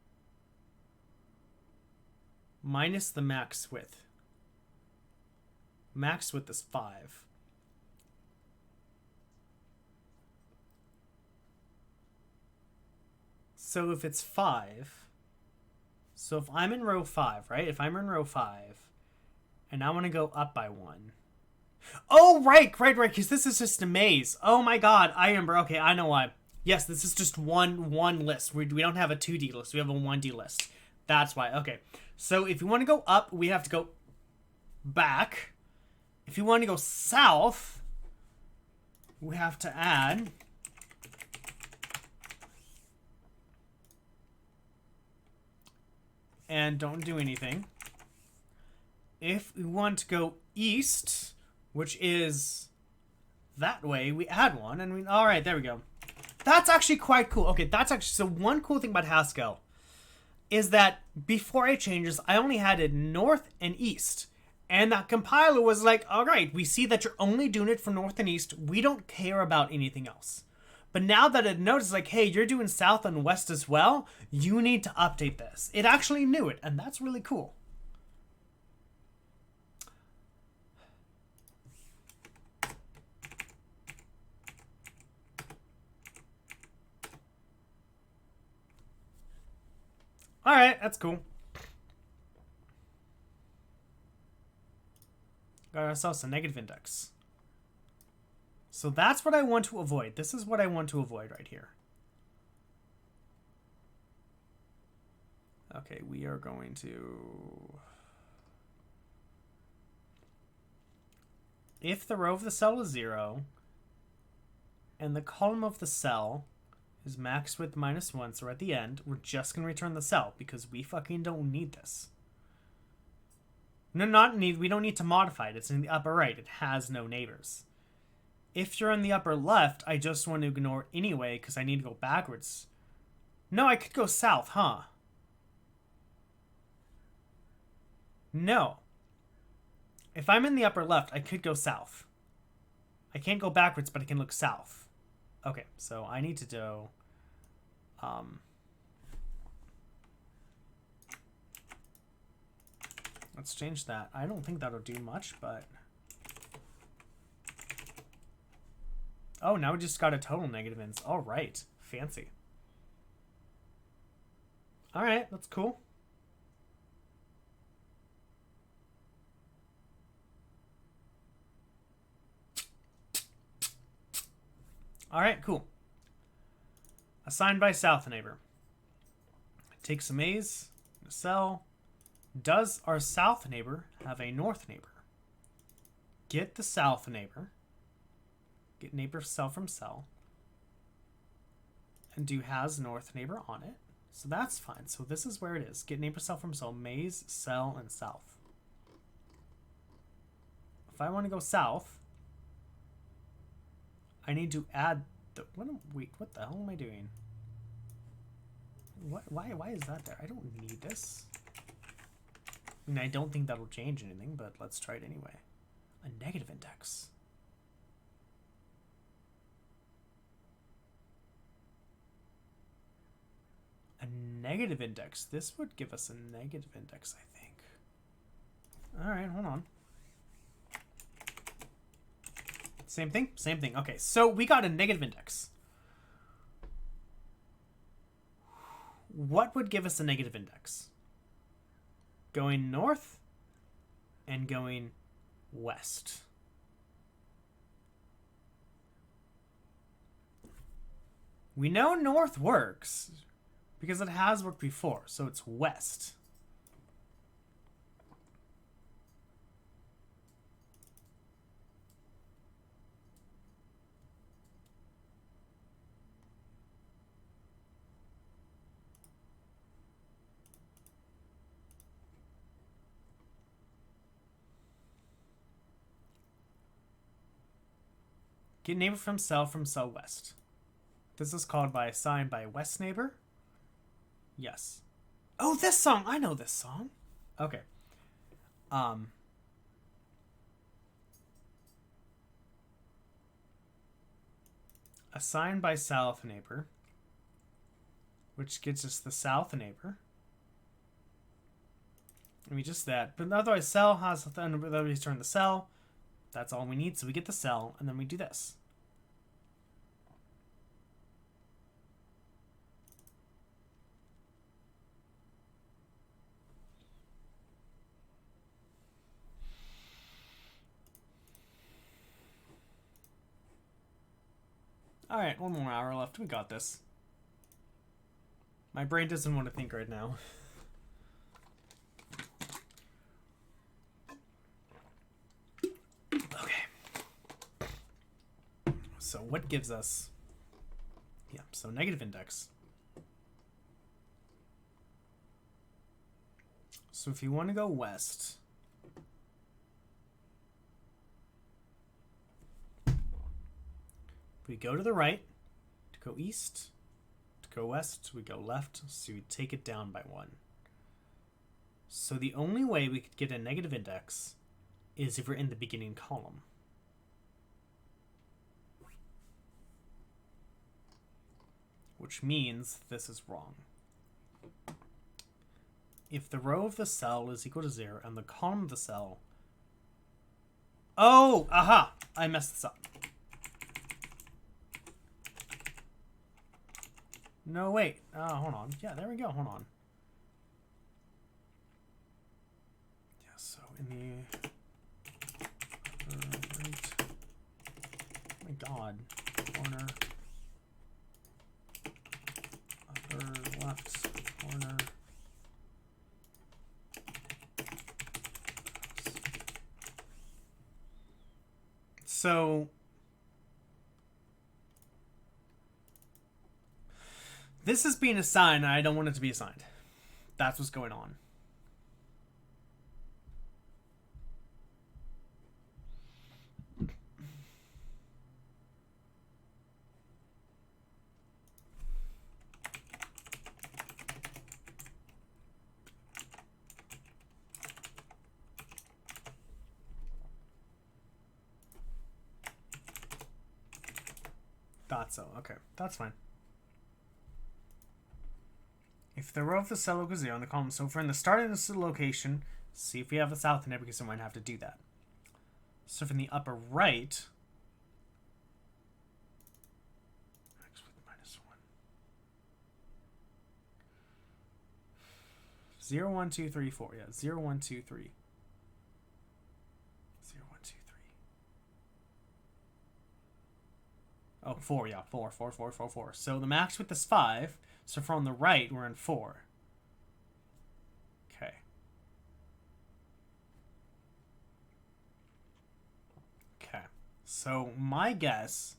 minus the max width. Max width is 5. So if it's 5, so if I'm in row 5, right? If I'm in row 5, and I want to go up by 1. Oh, right, because this is just a maze. Oh my god, I remember. Okay, I know why. Yes, this is just one list. We don't have a 2D list. We have a 1D list. That's why. Okay. So if you want to go up, we have to go back. If you want to go south, we have to add and don't do anything. If we want to go east, which is that way, we add one, and we, all right, there we go. That's actually quite cool. Okay, that's actually, so one cool thing about Haskell is that before I changed this, I only had it north and east. And that compiler was like, all right, we see that you're only doing it for north and east. We don't care about anything else. But now that it notices like, hey, you're doing south and west as well, you need to update this. It actually knew it, and that's really cool. All right, that's cool. Got ourselves a negative index. So that's what I want to avoid. This is what I want to avoid right here. Okay, we are going to... If the row of the cell is 0, and the column of the cell is max width minus 1, so we're at the end, we're just going to return the cell, because we fucking don't need this. No, not need. We don't need to modify it. It's in the upper right. It has no neighbors. If you're in the upper left, I just want to ignore it anyway, because I need to go backwards. No, I could go south, huh? No. If I'm in the upper left, I could go south. I can't go backwards, but I can look south. Okay, so I need to do... let's change that. I don't think that'll do much, but... Oh, now we just got a total negative ins. All right. Fancy. All right, that's cool. All right, cool. Assigned by south neighbor. Take some A's, a cell. Does our south neighbor have a north neighbor? Get the south neighbor. Get neighbor cell from cell. And do has north neighbor on it. So that's fine. So this is where it is. Get neighbor cell from cell, maze, cell, and south. If I want to go south, I need to add the... Wait, what the hell am I doing? Why is that there? I don't need this. I mean, I don't think that'll change anything, but let's try it anyway. A negative index. A negative index. This would give us a negative index, I think. Alright, hold on. Same thing? Same thing. Okay, so we got a negative index. What would give us a negative index? Going north and going west. We know north works because it has worked before, so it's west. Get neighbor from cell west. This is called by assigned by west neighbor. Yes. Oh, this song! I know this song. Okay. Assigned by south neighbor, which gets us the south neighbor. I mean, just that. But otherwise, cell has then we return the cell. That's all we need. So we get the cell, and then we do this. Alright, one more hour left. We got this. My brain doesn't want to think right now. Okay. So what gives us... Yeah, so negative index. So if you want to go west... We go to the right, to go east, to go west, we go left, so we take it down by 1. So the only way we could get a negative index is if we're in the beginning column. Which means this is wrong. If the row of the cell is equal to 0 and the column of the cell... Oh! Aha! I messed this up. No, wait. Oh, hold on. Yeah, there we go. Hold on. Yeah, so in the... right... Oh my god. Corner. Upper left corner. So... This is being assigned, and I don't want it to be assigned. That's what's going on. Thought so. Okay, that's fine. If the row of the cell equals 0 in the column, so if we're in the start of this location, see if we have a south in it because we might have to do that. So from the upper right, x with minus 1. 0, 1, 2, 3, 4. Yeah, 0, 1, 2, 3. 0, 1, 2, 3. Oh, 4, yeah, 4, 4, 4, 4, 4. So the max width is 5. So from the right, we're in 4. Okay. Okay. So my guess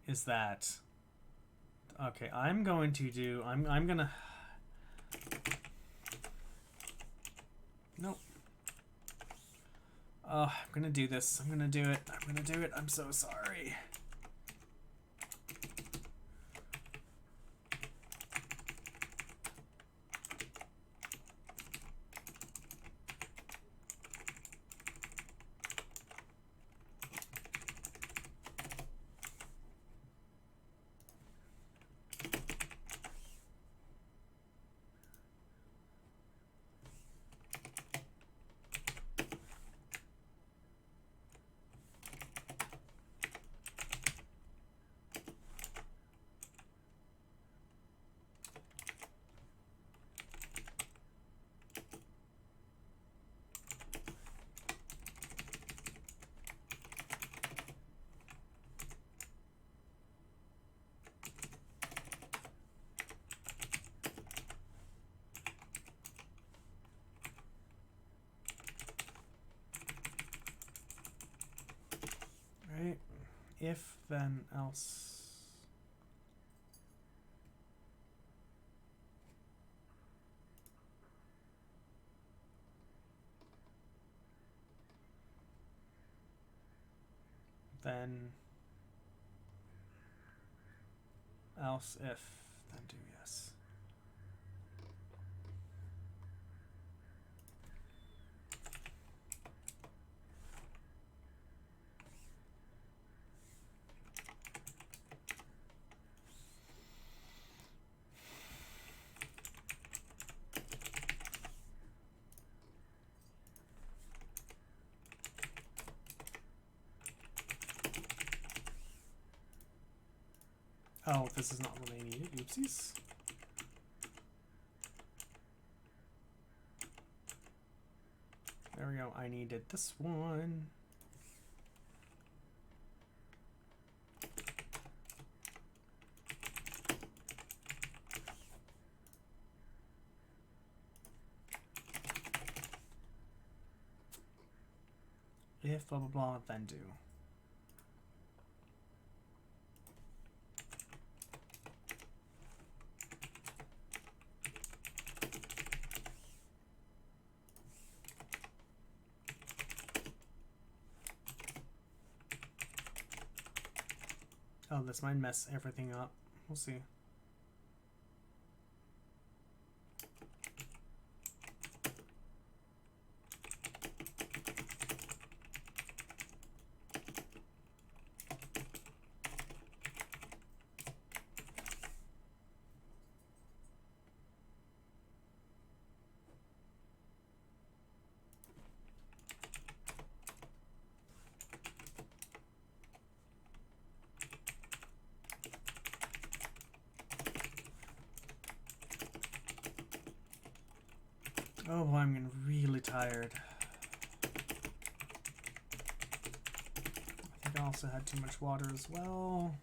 is that Okay, I'm going to do... I'm gonna... Nope. Oh, I'm gonna do this. I'm gonna do it. I'm gonna do it. I'm so sorry. Right? If, then, else. Then, else, if, then do yes. Oh, this is not what I needed. Oopsies. There we go. I needed this one. If blah blah blah, then do. Oh, this might mess everything up. We'll see. Oh boy, I'm getting really tired. I think I also had too much water as well.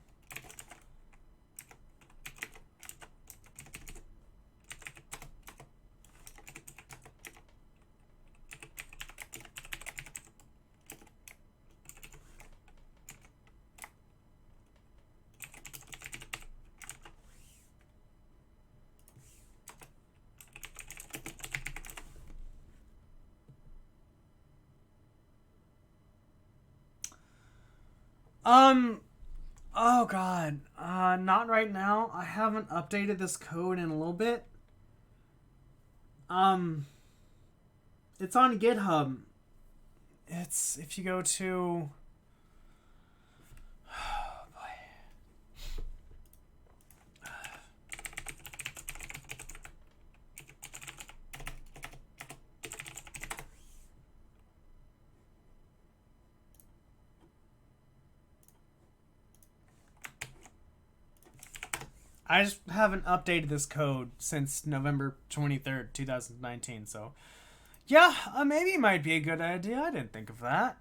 Oh god, not right now. I haven't updated this code in a little bit. It's on GitHub. It's, if you go to... Oh boy. I just haven't updated this code since November 23rd, 2019, so... Yeah, maybe it might be a good idea. I didn't think of that.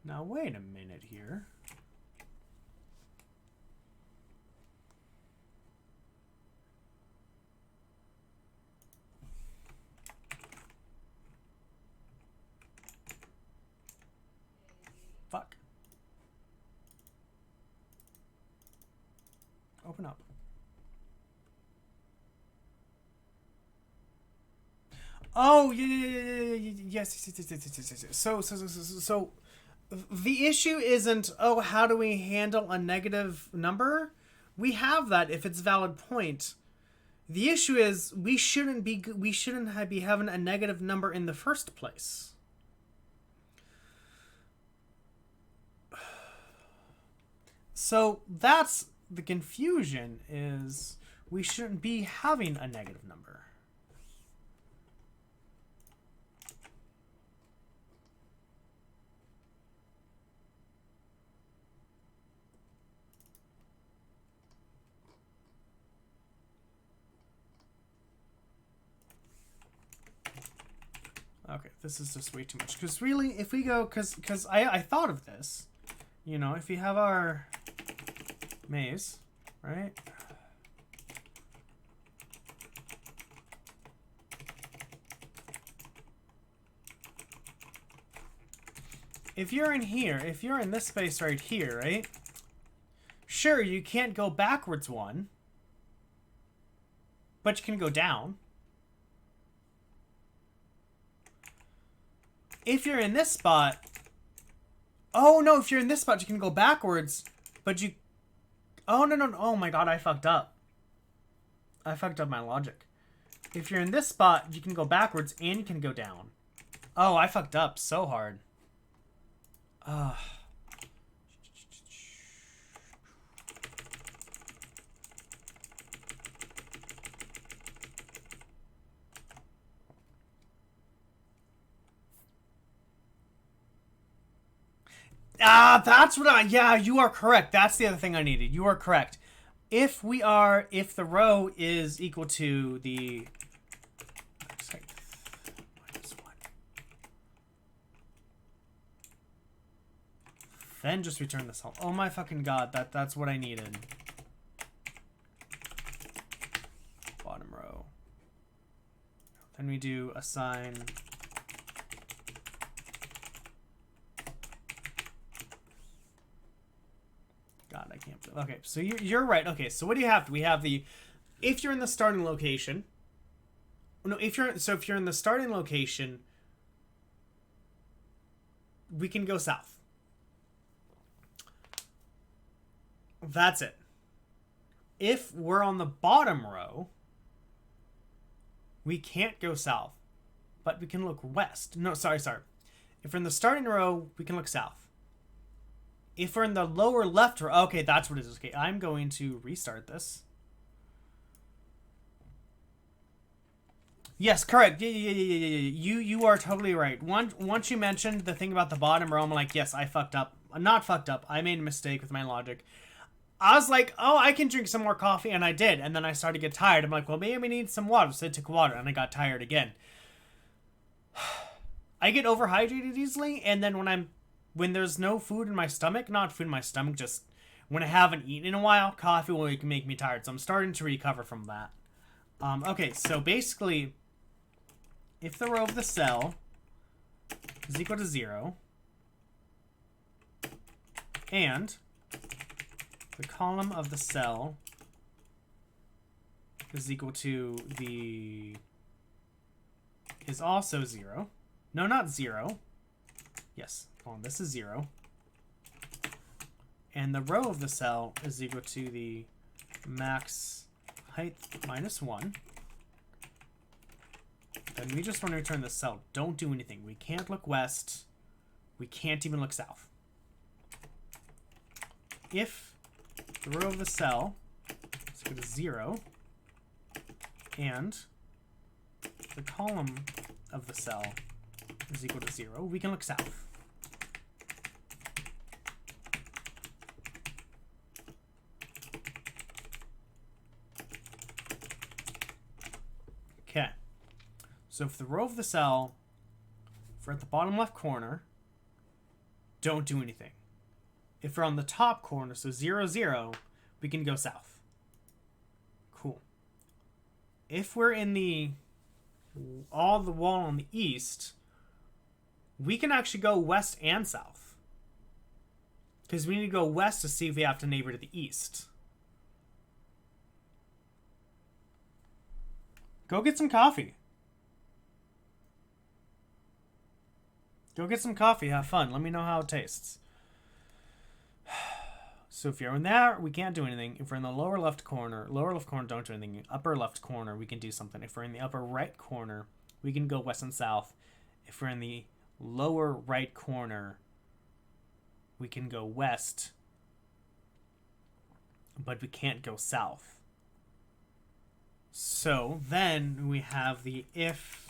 Now, wait a minute here. Fuck. Open up. Oh, yes. So, the issue isn't, oh, how do we handle a negative number? We have that if it's a valid point. The issue is we shouldn't be having a negative number in the first place. So that's the confusion, is we shouldn't be having a negative number. Okay, this is just way too much. Because really, if we go, because I thought of this, you know, if we have our maze, right? If you're in here, if you're in this space right here, right? Sure, you can't go backwards one, but you can go down. If you're in this spot, oh no, if you're in this spot, you can go backwards, but you, oh no, oh my god, I fucked up. I fucked up my logic. If you're in this spot, you can go backwards and you can go down. Oh, I fucked up so hard. That's what yeah, you are correct. That's the other thing I needed. You are correct. If the row is equal to the, then just return this home. Oh my fucking god, that's what I needed. Bottom row. Then we do assign. God, I can't. Okay, so you're right. Okay, so what do you have? We have the, if you're in the starting location. No, if you're in the starting location, we can go south. That's it. If we're on the bottom row, we can't go south, but we can look west. No, sorry. If we're in the starting row, we can look south. If we're in the lower left row, okay, that's what it is. Okay, I'm going to restart this. Yes, correct. Yeah. You are totally right. Once you mentioned the thing about the bottom row, I'm like, yes, I fucked up. Not fucked up. I made a mistake with my logic. I was like, oh, I can drink some more coffee, and I did. And then I started to get tired. I'm like, well, maybe we need some water. So I took water, and I got tired again. I get overhydrated easily, and then when there's no food in my stomach, not food in my stomach, just when I haven't eaten in a while, coffee will make me tired. So I'm starting to recover from that. Okay, so basically, if the row of the cell is equal to 0, and the column of the cell is equal to is also 0. No, not 0. Yes, hold on, this is 0. And the row of the cell is equal to the max height minus 1. Then we just want to return the cell. Don't do anything. We can't look west. We can't even look south. If the row of the cell is equal to 0, and the column of the cell is equal to 0, we can look south. Okay. So if the row of the cell, if we're at the bottom left corner, don't do anything. If we're on the top corner, so 0, 0, we can go south. Cool. If we're in the wall on the east, we can actually go west and south. Because we need to go west to see if we have to neighbor to the east. Go get some coffee. Go get some coffee. Have fun. Let me know how it tastes. So if you're in there, we can't do anything. If we're in the lower left corner, don't do anything. Upper left corner, we can do something. If we're in the upper right corner, we can go west and south. If we're in the lower right corner, we can go west, but we can't go south. So then we have the if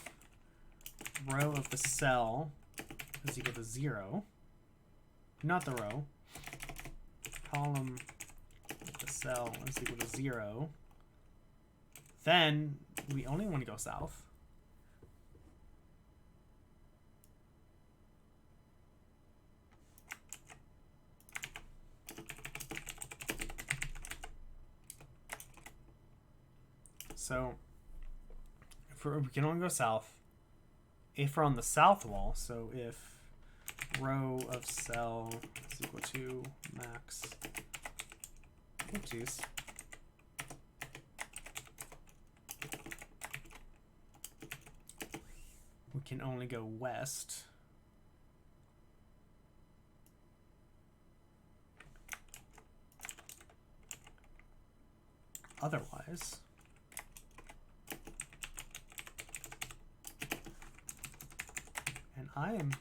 row of the cell is equal to 0. Not the row. Column of the cell is equal to 0. Then we only want to go south. So we can only go south if we're on the south wall. So if row of cell is equal to max, oopsies, we can only go west. Otherwise, and I am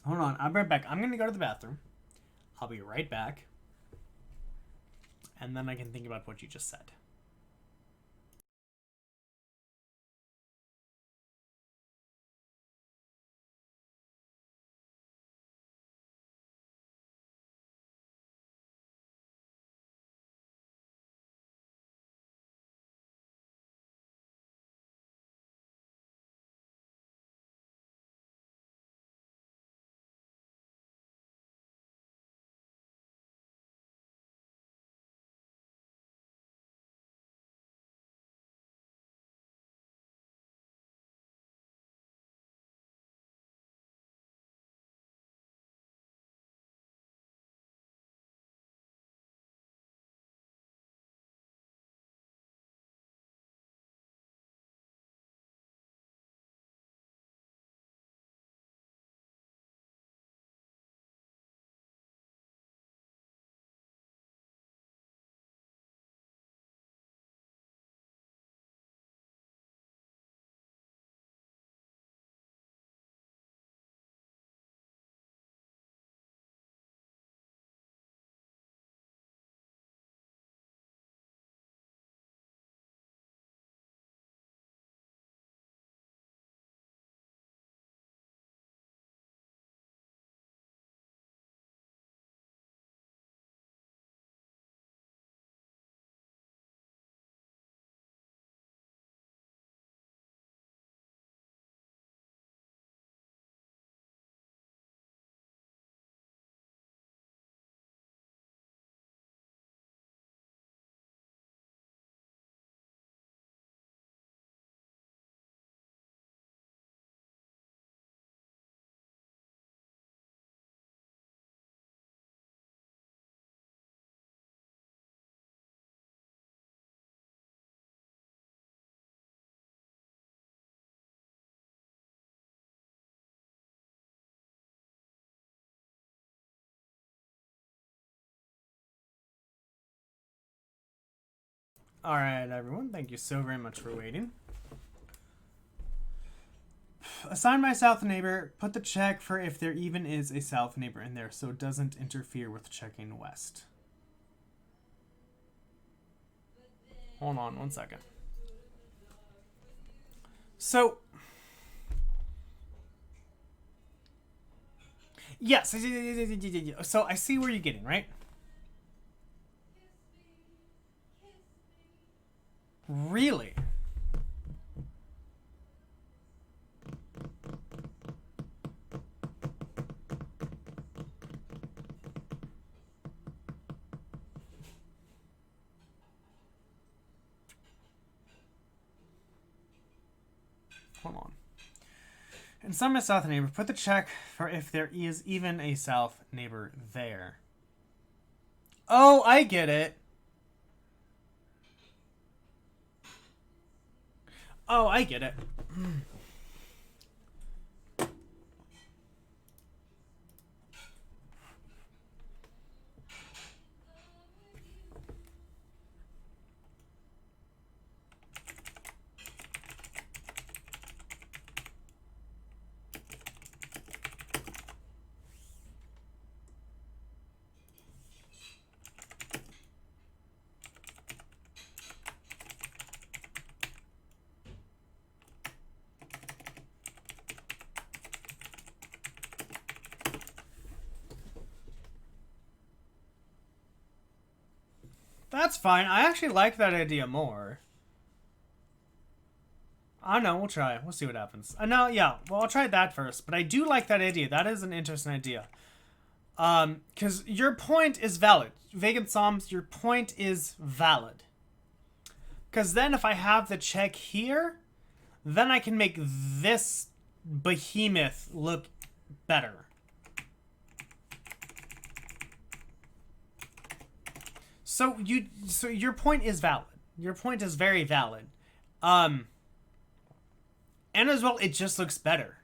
hold on, I'll be right back. I'm going to go to the bathroom. I'll be right back. And then I can think about what you just said. All right, everyone. Thank you so very much for waiting. Assign my south neighbor. Put the check for if there even is a south neighbor in there so it doesn't interfere with checking west. Hold on one second. So, yes. So I see where you're getting, right? Really? Hold on. In some south neighbor, put the check for if there is even a south neighbor there. Oh, I get it. Oh, I get it. That's fine. I actually like that idea more. I don't know. We'll try. We'll see what happens. No, yeah. Well, I'll try that first. But I do like that idea. That is an interesting idea. Because your point is valid. Vacant Psalms, your point is valid. Because then if I have the check here, then I can make this behemoth look better. So your point is valid. Your point is very valid. And as well, it just looks better.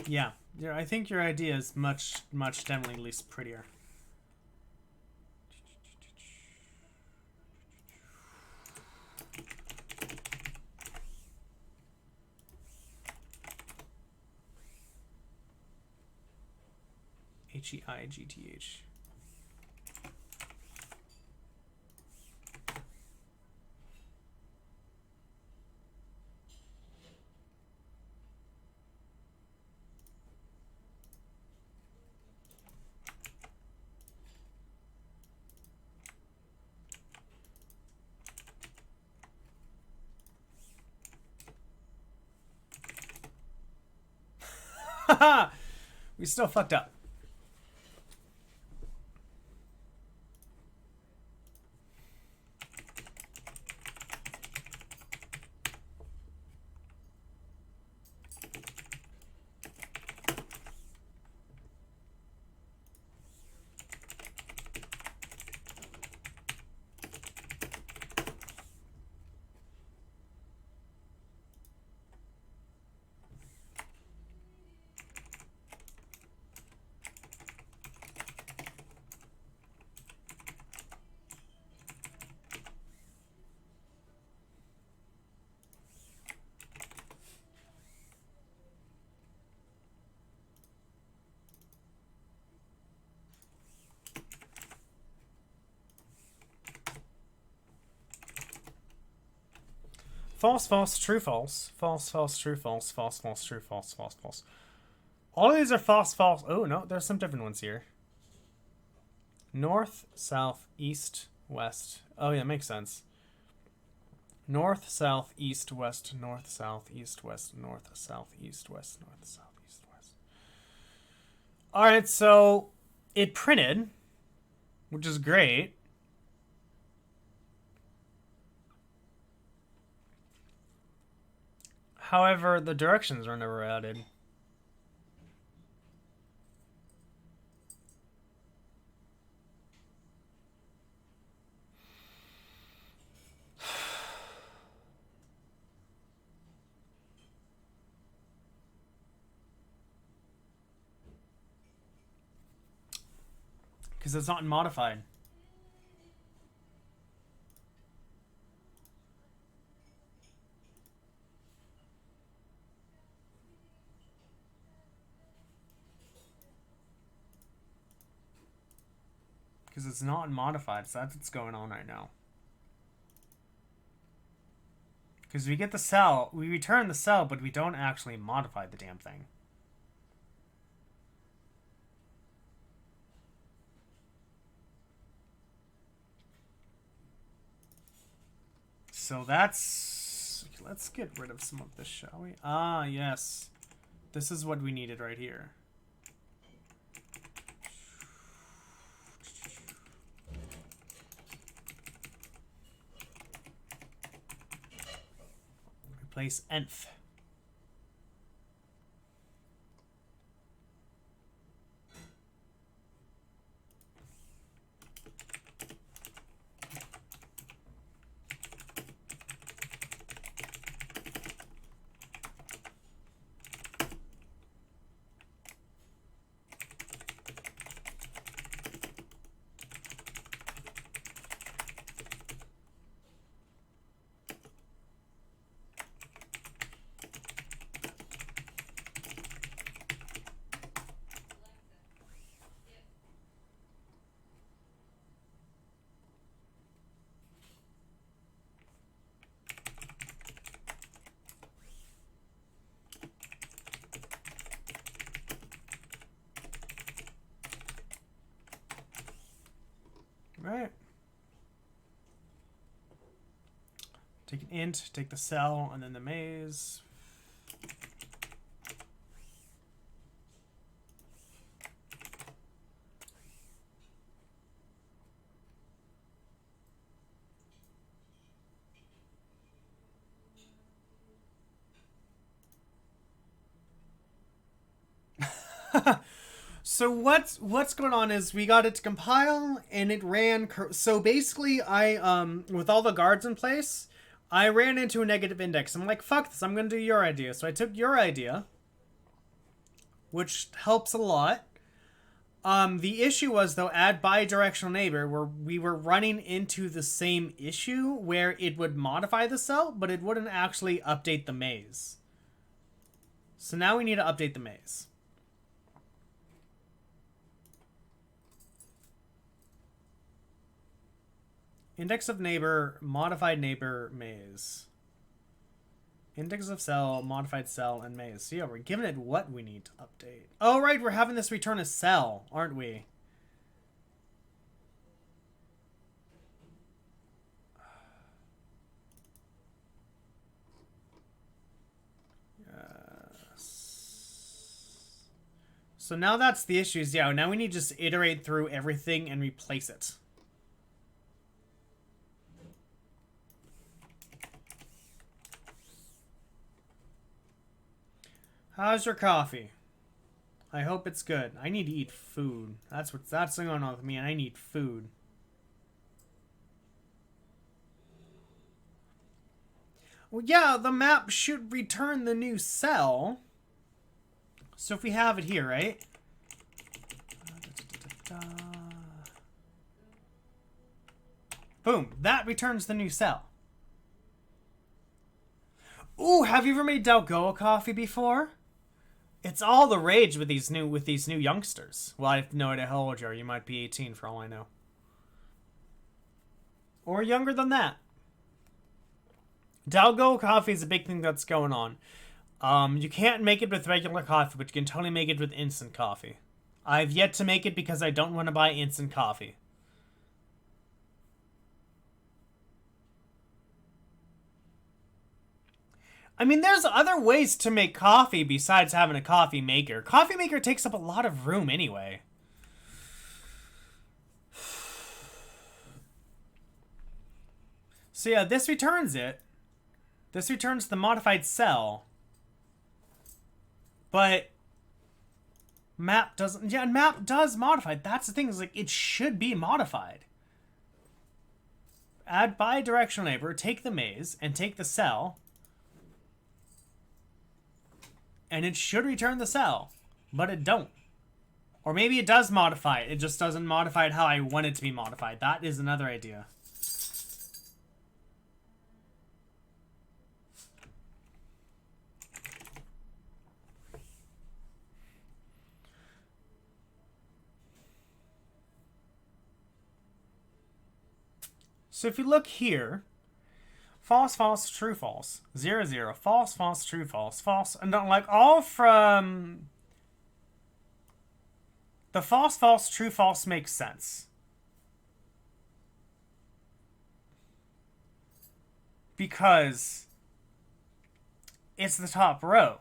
Yeah, I think your idea is much definitely at least prettier. Heigth. Haha! We still fucked up. False, false, true, false. False, false, true, false. False, false, true, false, false, false. All of these are false, false. Oh, no, there's some different ones here. North, south, east, west. Oh, yeah, makes sense. North, south, east, west, north, south, east, west, north, south, east, west, north, south, east, west. Alright, so it printed, which is great. However, the directions were never added. Because it's not modified. Because it's not modified, so that's what's going on right now. Because we get the cell, we return the cell, but we don't actually modify the damn thing. So that's... Let's get rid of some of this, shall we? Ah, yes. This is what we needed right here. Replace nth. Right. Take an int, take the cell, and then the maze. So what's going on is we got it to compile and it ran. So basically, I with all the guards in place, I ran into a negative index. I'm like, fuck this, I'm gonna do your idea. So I took your idea, which helps a lot. The issue was though, add bidirectional neighbor, where we were running into the same issue where it would modify the cell, but it wouldn't actually update the maze. So now we need to update the maze. Index of neighbor, modified neighbor, maze. Index of cell, modified cell, and maze. So yeah, we're giving it what we need to update. Oh, right, we're having this return a cell, aren't we? Yes. So now that's the issues. Yeah, now we need to just iterate through everything and replace it. How's your coffee? I hope it's good. I need to eat food. That's going on with me, and I need food. Well, yeah, the map should return the new cell. So if we have it here, right? Boom, that returns the new cell. Ooh, have you ever made Dalgoa coffee before? It's all the rage with these new youngsters. Well, I have no idea how old you are. You might be 18 for all I know. Or younger than that. Dalgoa coffee is a big thing that's going on. You can't make it with regular coffee, but you can totally make it with instant coffee. I've yet to make it because I don't want to buy instant coffee. I mean, there's other ways to make coffee besides having a coffee maker. Coffee maker takes up a lot of room anyway. So yeah, this returns it. This returns the modified cell. But map doesn't. Yeah, map does modify. That's the thing, is like it should be modified. Add bidirectional neighbor, take the maze, and take the cell. And it should return the cell, but it don't. Or maybe it does modify it. It just doesn't modify it how I want it to be modified. That is another idea. So if you look here, false, false, true, false, 0, 0, false, false, true, false, false, and like all from the false, false, true, false makes sense. Because it's the top row.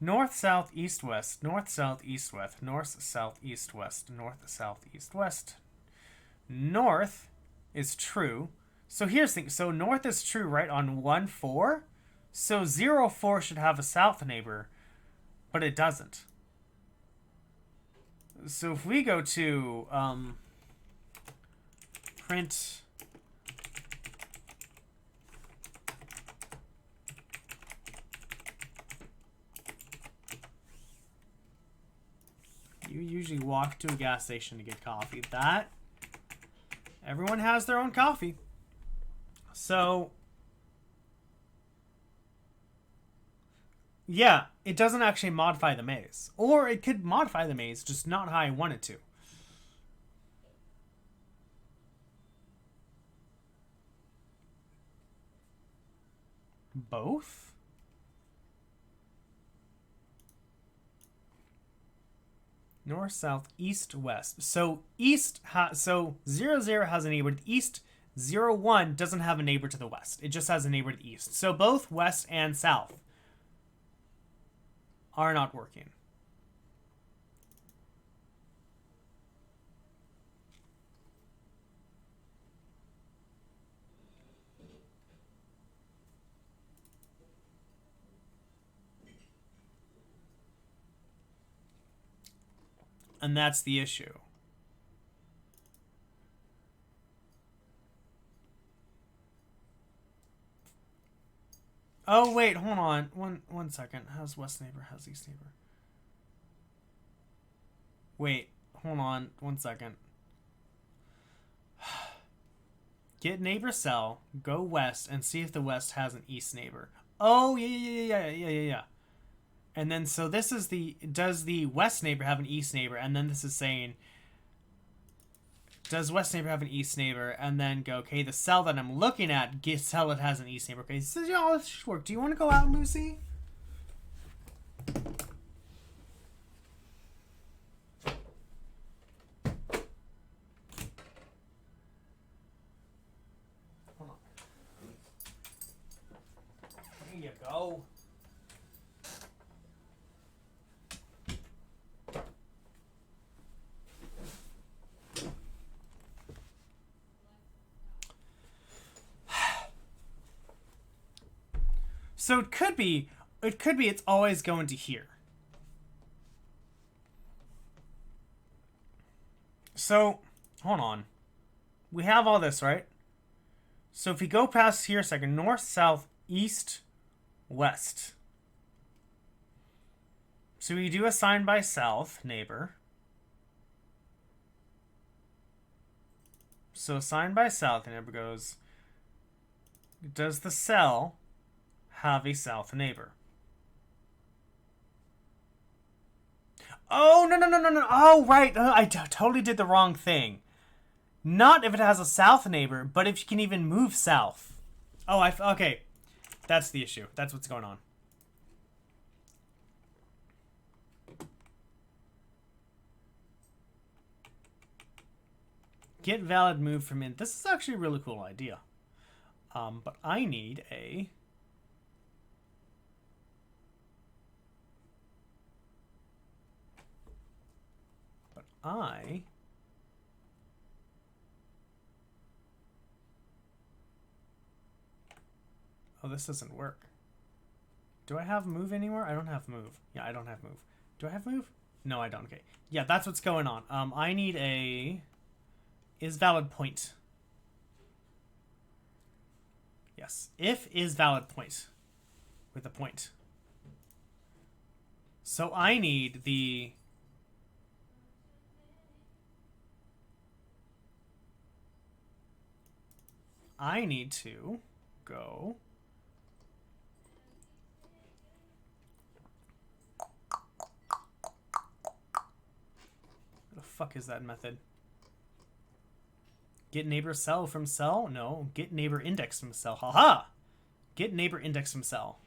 North, south, east, west, north, south, east, west, north, south, east, west, north, south, east, west. North is true. So here's the thing. So north is true, right, on 1, 4. So 0, 4 should have a south neighbor, but it doesn't. So if we go to print you usually walk to a gas station to get coffee. That everyone has their own coffee. So yeah, it doesn't actually modify the maze. Or it could modify the maze, just not how I want it to. Both? North, south, east, west. So east, so 0, 0 has a neighbor to the east. 0, 1 doesn't have a neighbor to the west. It just has a neighbor to the east. So both west and south are not working. And that's the issue. Oh, wait, hold on. One second. How's west neighbor? How's east neighbor? Wait, hold on. 1 second. Get neighbor cell, go west, and see if the west has an east neighbor. Oh, yeah. And then, so this is does the west neighbor have an east neighbor? And then this is saying, does west neighbor have an east neighbor? And then go, okay, the cell that I'm looking at, cell that has an east neighbor. Okay, so yeah, this should work. Do you want to go out, Lucy? Hold on. There you go. So it could be it's always going to here. So, hold on. We have all this, right? So if we go past here a second, north, south, east, west. So we do assign by south neighbor. So assign by south neighbor goes, does the cell have a south neighbor? Oh, no. Oh, right. I totally did the wrong thing. Not if it has a south neighbor, but if you can even move south. Oh, okay. That's the issue. That's what's going on. Get valid move from in. This is actually a really cool idea. But I need a... Oh, this doesn't work. Do I have move anywhere? I don't have move. Yeah, I don't have move. Do I have move? No, I don't. Okay. Yeah, that's what's going on. I need a is valid point. Yes. If is valid point with a point. So I need the I need to go what the fuck is that method? Get neighbor cell from cell? No. Get neighbor index from cell. Haha! Get neighbor index from cell.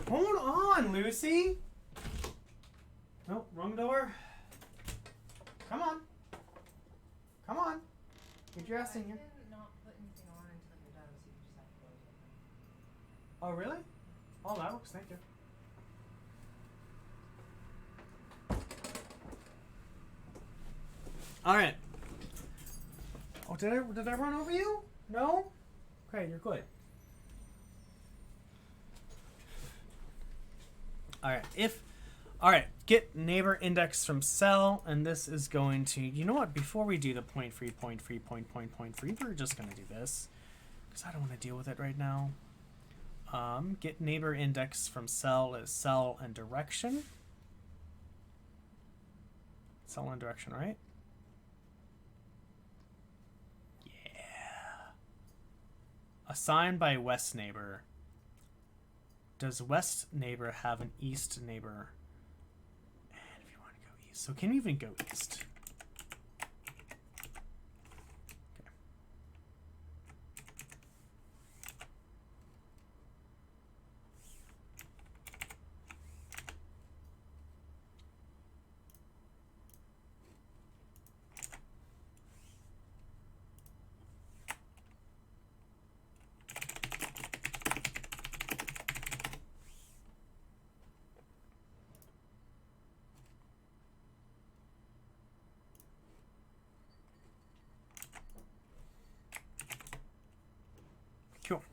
Hold on, Lucy. Nope, wrong door. Come on. Come on. Get your ass in here. Not put anything on until you're done, so you just have to close it. Oh, really? Oh, that works. Thank you. All right. Oh, did I run over you? No? Okay, you're good. All right, get neighbor index from cell, and this is going to, you know what, before we do the point free, we're just going to do this, because I don't want to deal with it right now. Get neighbor index from cell is cell and direction. Cell and direction, right? Yeah. Assigned by west neighbor. Does west neighbor have an east neighbor? And if you want to go east. So can we even go east? Okay. Cool.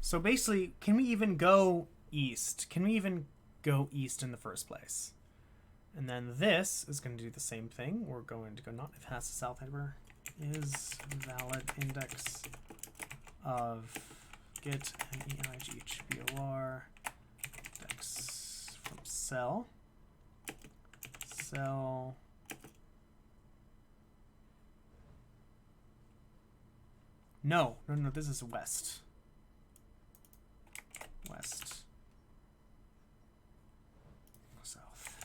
So basically, can we even go east? Can we even go east in the first place? And then this is going to do the same thing. We're going to go not if has a south neighbor is valid index of get neihbor index from cell. Cell. No, this is west. West. South.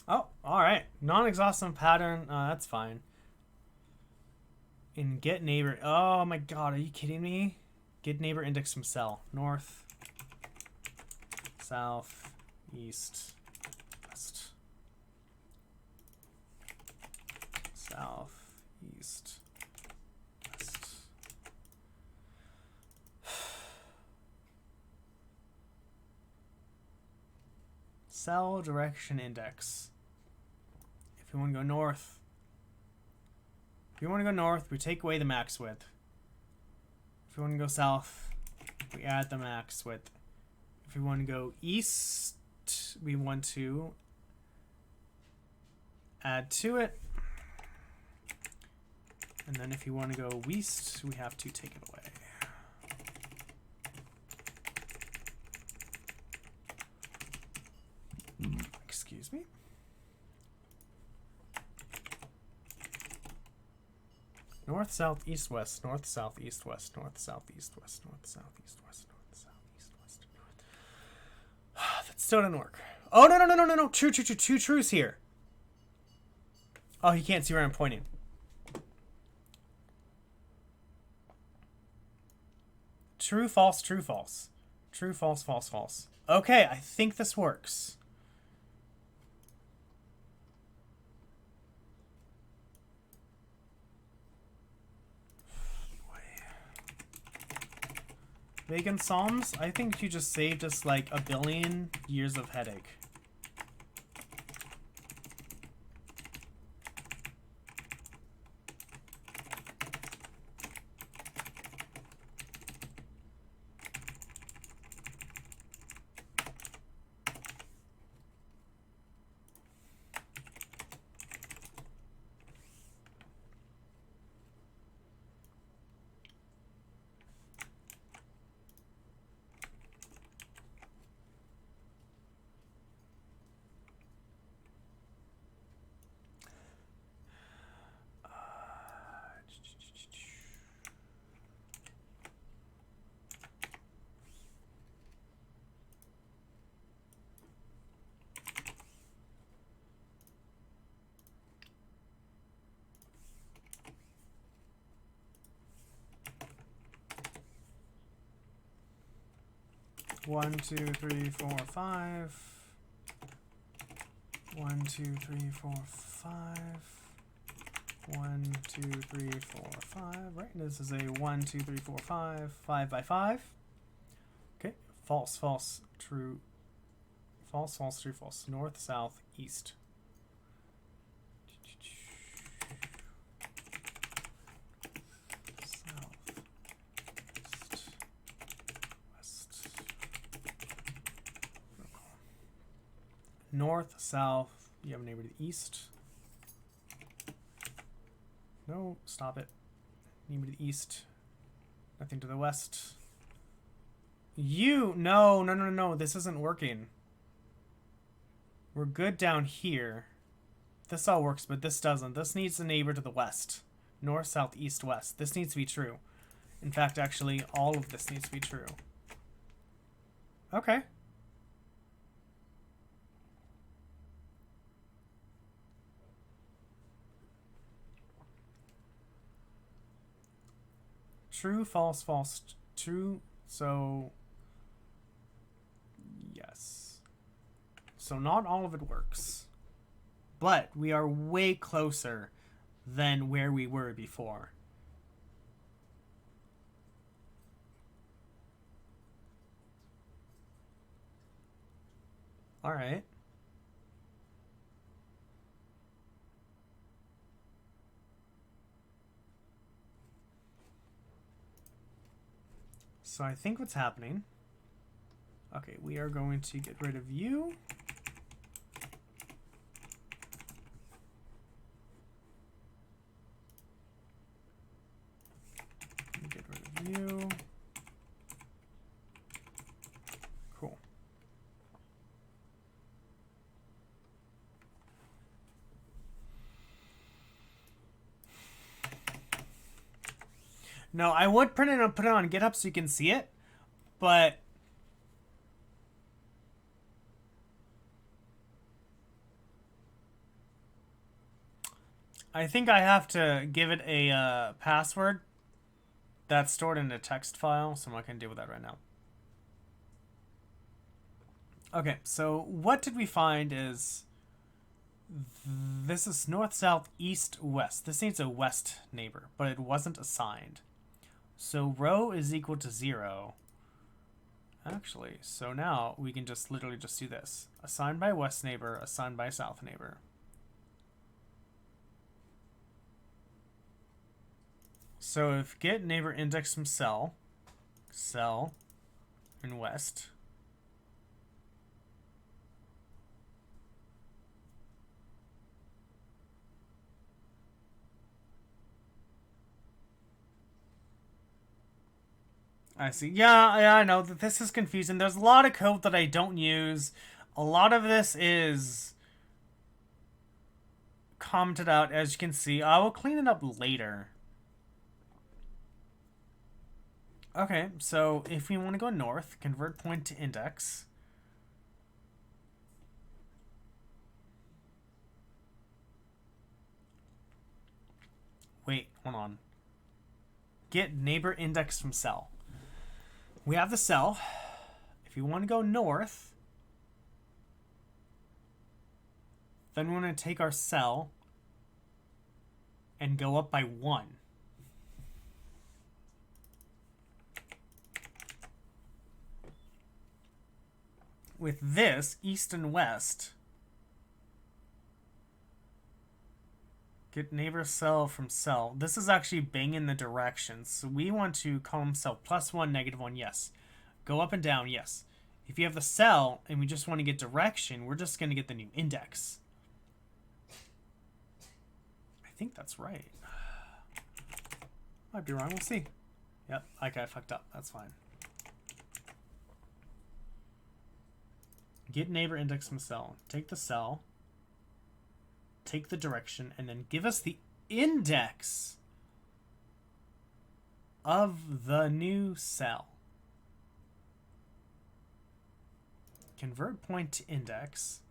Oh, all right. Non-exhaustive pattern. That's fine. In get neighbor. Oh my god, are you kidding me? Get neighbor index from cell. North. South, east, west. South, east, west. Cell direction index. If you want to go north, we take away the max width. If you want to go south, we add the max width. If we want to go east, we want to add to it. And then if you want to go west, we have to take it away. Excuse me. North, south, east, west. North, south, east, west. North, south, east, west. North, south, east, west. North, south, east, west. North. That still didn't work. Oh, no. True. Two truths here. Oh, he can't see where I'm pointing. True, false, true, false. True, false, false, false. Okay, I think this works. Vegan Psalms, I think you just saved us like 1 billion years of headache. 1, 2, 3, 4, 5. 1, 2, 3, 4, 5. 1, 2, 3, 4, 5. Right, this is a 1, 2, 3, 4, 5. 5 by 5. Okay, false, false, true. False, false, true, false. North, south, east. South, east, west. North, south. You have a neighbor to the east. No, stop it. Neighbor to the east. Nothing to the west. No. This isn't working. We're good down here. This all works, but this doesn't. This needs a neighbor to the west. North, south, east, west. This needs to be true. In fact, actually, all of this needs to be true. Okay. True, false, false, true. So, yes. So not all of it works. But we are way closer than where we were before. All right. So I think what's happening... Okay, we are going to get rid of you. Get rid of you. Cool. No, I would print it and put it on GitHub so you can see it, but I think I have to give it a password that's stored in a text file, so I'm not going to deal with that right now. Okay, so what did we find is this is north, south, east, west. This needs a west neighbor, but it wasn't assigned. So row is equal to 0. Actually, so now we can just literally just do this. Assigned by west neighbor, assigned by south neighbor. So if get neighbor index from cell in west. I see. Yeah, I know that this is confusing. There's a lot of code that I don't use. A lot of this is commented out, as you can see. I will clean it up later. Okay, so if we want to go north, convert point to index. Wait, hold on. Get neighbor index from cell. We have the cell. If you want to go north, then we're going to take our cell and go up by 1. With this, east and west, get neighbor cell from cell. This is actually banging the directions. So we want to column cell +1, -1, yes. Go up and down, yes. If you have the cell and we just want to get direction, we're just going to get the new index. I think that's right. Might be wrong, we'll see. Yep, okay, I fucked up. That's fine. Get neighbor index from cell. Take the cell. Take the direction, and then give us the index of the new cell. Convert point to index.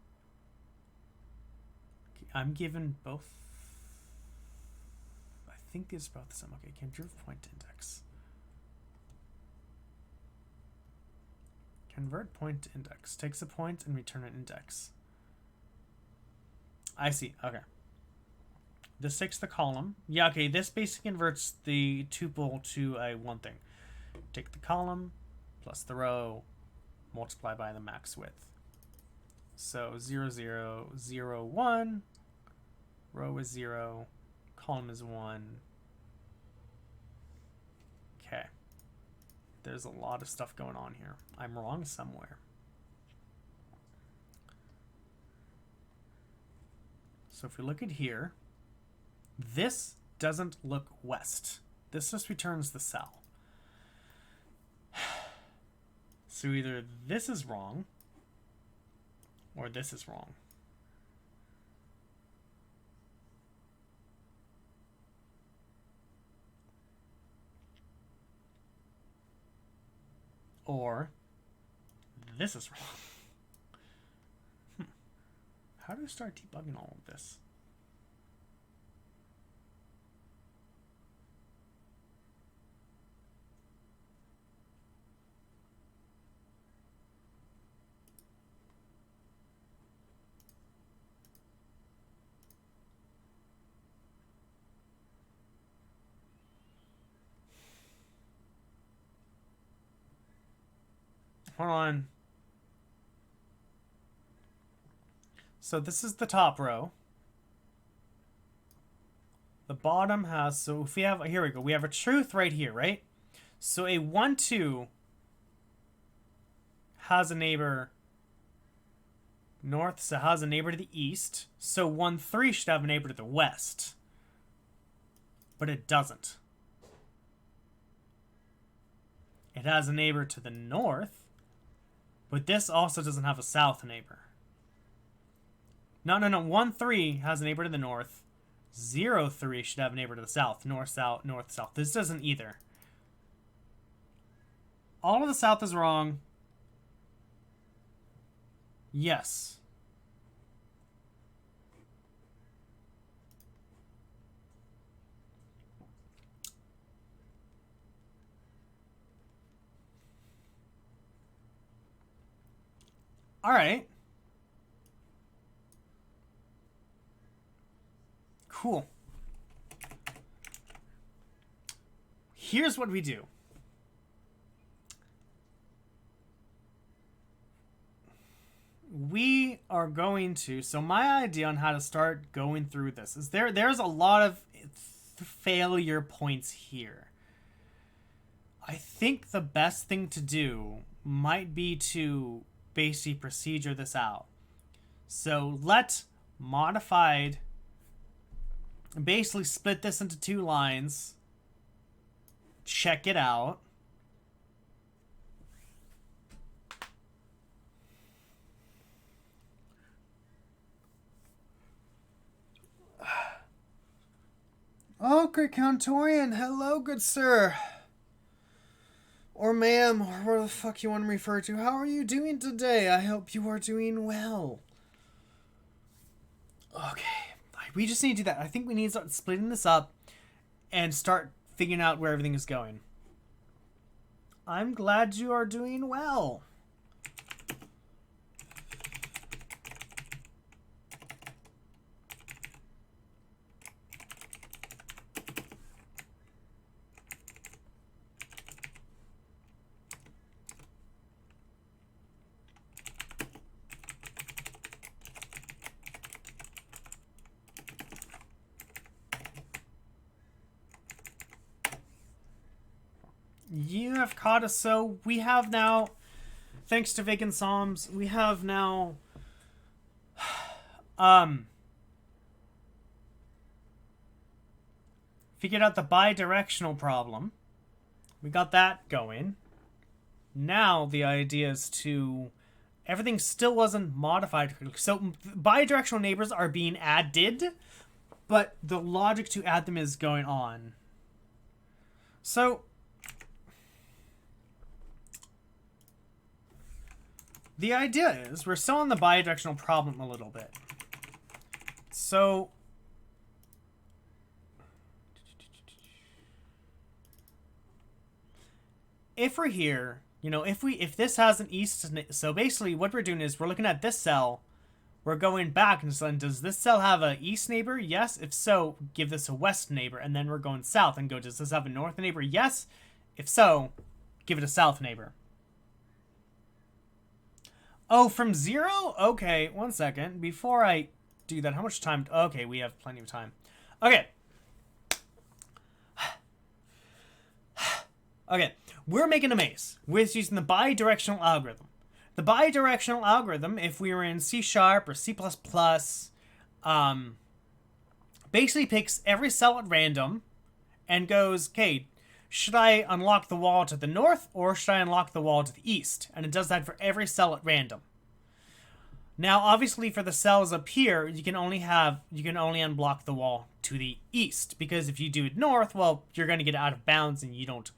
Okay, I'm given both. I think these are both the same. Okay, convert point to index. Convert point to index. Takes a point and return an index. I see. Okay. This takes the column. Yeah, okay. This basically converts the tuple to a one thing. Take the column plus the row, multiply by the max width. So 0, 0, 0, 1. Row is 0. Column is 1. Okay. There's a lot of stuff going on here. I'm wrong somewhere. So if we look at here, this doesn't look west. This just returns the south. So either this is wrong or this is wrong. Or this is wrong. How do I start debugging all of this? Hold on. So this is the top row. The bottom has, so if we have, here we go. We have a truth right here, right? So a 1, 2 has a neighbor north, so has a neighbor to the east. So 1, 3 should have a neighbor to the west. But it doesn't. It has a neighbor to the north, but this also doesn't have a south neighbor. No. 1, 3 has a neighbor to the north. 0, 3 should have a neighbor to the south. North, south, north, south. This doesn't either. All of the south is wrong. Yes. All right. Cool. Here's what we do. We are going to, so my idea on how to start going through this is there's a lot of failure points here. I think the best thing to do might be to basically procedure this out. So let modified basically split this into 2 lines, check it out. Oh, Great Countorian, hello, good sir. Or ma'am, or whatever the fuck you want to refer to. How are you doing today? I hope you are doing well. Okay. We just need to do that. I think we need to start splitting this up and start figuring out where everything is going. I'm glad you are doing well. You have caught us, so we have now, thanks to Vacant Psalms, we have now figured out the bidirectional problem. We got that going. Now the idea is to, everything still wasn't modified. So bidirectional neighbors are being added, but the logic to add them is going on. So the idea is, we're still on the bidirectional problem a little bit. So if we're here You know, if this has an east, so basically what we're doing is we're looking at this cell, we're going back and saying, does this cell have a east neighbor? Yes. If so, give this a west neighbor, and then we're going south and go, does this have a north neighbor? Yes. If so, give it a south neighbor. Oh, from 0? Okay, 1 second. Before I do that, how much time? Okay, we have plenty of time. Okay. Okay, we're making a maze. We're using the bidirectional algorithm. The bidirectional algorithm, if we were in C# or C++, basically picks every cell at random and goes, okay, should I unlock the wall to the north or should I unlock the wall to the east? And it does that for every cell at random. Now, obviously, for the cells up here, you can only unblock the wall to the east, because if you do it north, well, you're going to get out of bounds and you don't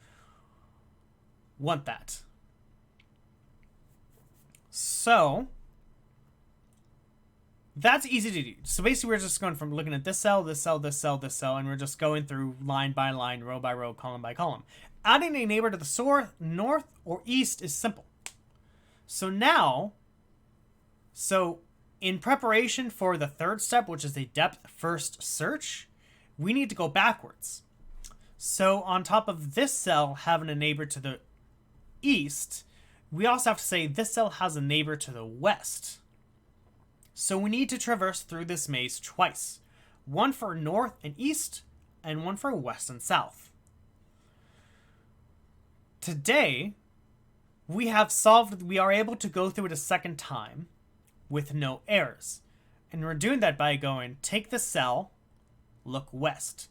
want that. So that's easy to do. So basically, we're just going from looking at this cell, this cell, this cell, this cell, and we're just going through line by line, row by row, column by column. Adding a neighbor to the north or east is simple. So in preparation for the third step, which is a depth first search, we need to go backwards. So on top of this cell having a neighbor to the east, we also have to say this cell has a neighbor to the west. So we need to traverse through this maze twice. One for north and east, and one for west and south. Today, we are able to go through it a second time with no errors. And we're doing that by going, take the cell, look west.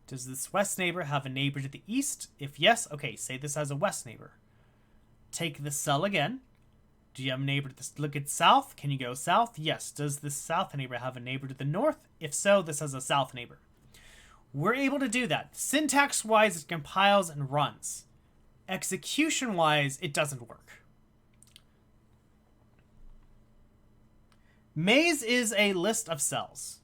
Does this west neighbor have a neighbor to the east? If yes, okay, say this has a west neighbor. Take the cell again. Do you have a neighbor to this? Look at south. Can you go south? Yes. Does this south neighbor have a neighbor to the north? If so, this has a south neighbor. We're able to do that. Syntax-wise, it compiles and runs. Execution-wise, it doesn't work. Maze is a list of cells.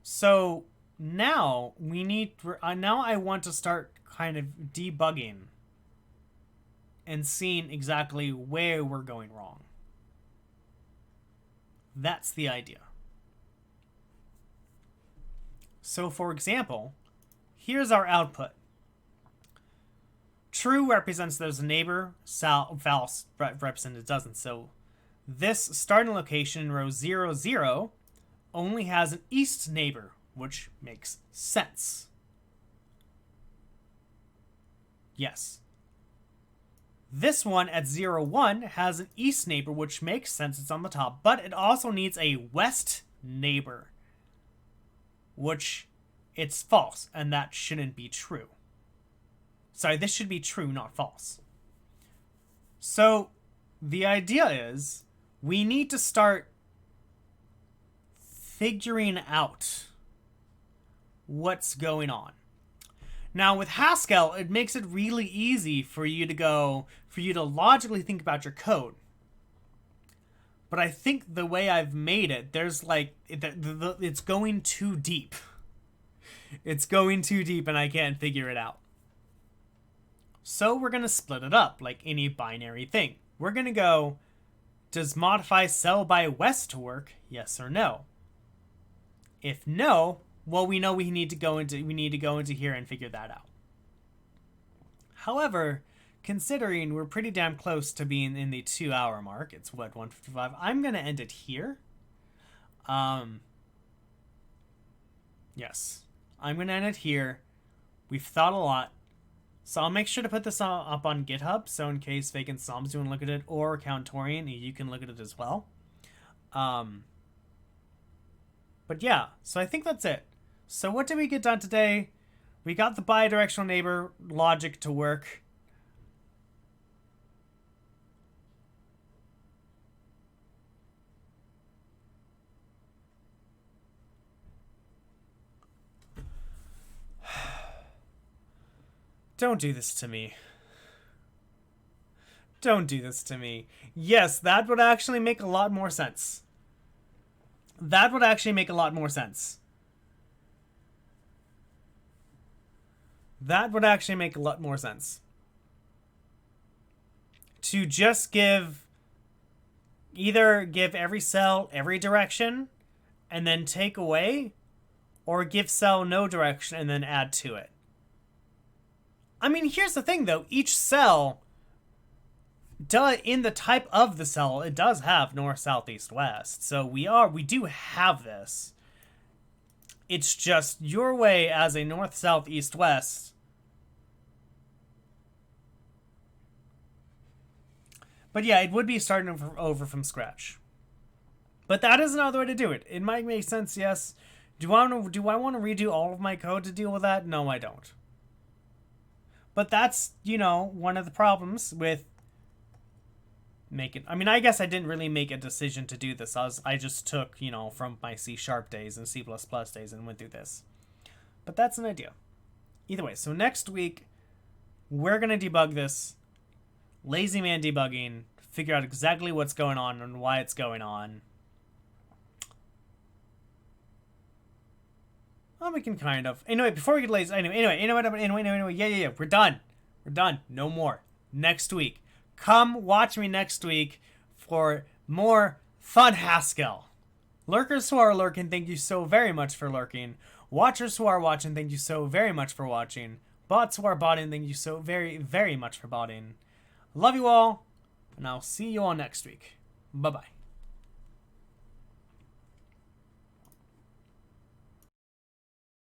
So now I want to start kind of debugging and seeing exactly where we're going wrong. That's the idea. So for example, here's our output. True represents there's a neighbor, false represents it doesn't. So this starting location in row 0, 0 only has an east neighbor, which makes sense. Yes. This one at 0, 1 has an east neighbor, which makes sense, it's on the top, but it also needs a west neighbor, which it's false, and that shouldn't be true. Sorry, this should be true, not false. So the idea is we need to start figuring out what's going on. Now with Haskell, it makes it really easy for you to logically think about your code. But I think the way I've made it, there's it's going too deep. It's going too deep and I can't figure it out. So we're going to split it up like any binary thing. We're going to go, does modify cell by west work? Yes or no? If no, well, we know we need to go into here and figure that out. However, considering we're pretty damn close to being in the 2-hour mark, it's what, 1:55. I'm going to end it here. Yes. I'm going to end it here. We've thought a lot. So I'll make sure to put this up on GitHub, so in case Vacant Psalms you want to look at it, or Countorian, you can look at it as well. But yeah, so I think that's it. So what did we get done today? We got the bidirectional neighbor logic to work. Don't do this to me. Don't do this to me. Yes, that would actually make a lot more sense. That would actually make a lot more sense. That would actually make a lot more sense. to just either give every cell every direction and then take away, or give cell no direction and then add to it. I mean, here's the thing though, each cell, in the type of the cell, it does have north, south, east, west. So we do have this. It's just your way as a north, south, east, west. But yeah, it would be starting over from scratch. But that is another way to do it. It might make sense, yes. Do I want to redo all of my code to deal with that? No, I don't. But that's, one of the problems with I mean, I guess I didn't really make a decision to do this. I just took, from my C# days and C++ days and went through this. But that's an idea. Either way, so next week, we're going to debug this. Lazy man debugging. Figure out exactly what's going on and why it's going on. Well, we can kind of. Anyway, before we get lazy. Anyway, yeah. We're done. We're done. No more. Next week. Come watch me next week for more fun Haskell. Lurkers who are lurking, thank you so very much for lurking. Watchers who are watching, thank you so very much for watching. Bots who are botting, thank you so very, very much for botting. Love you all, and I'll see you all next week. Bye-bye.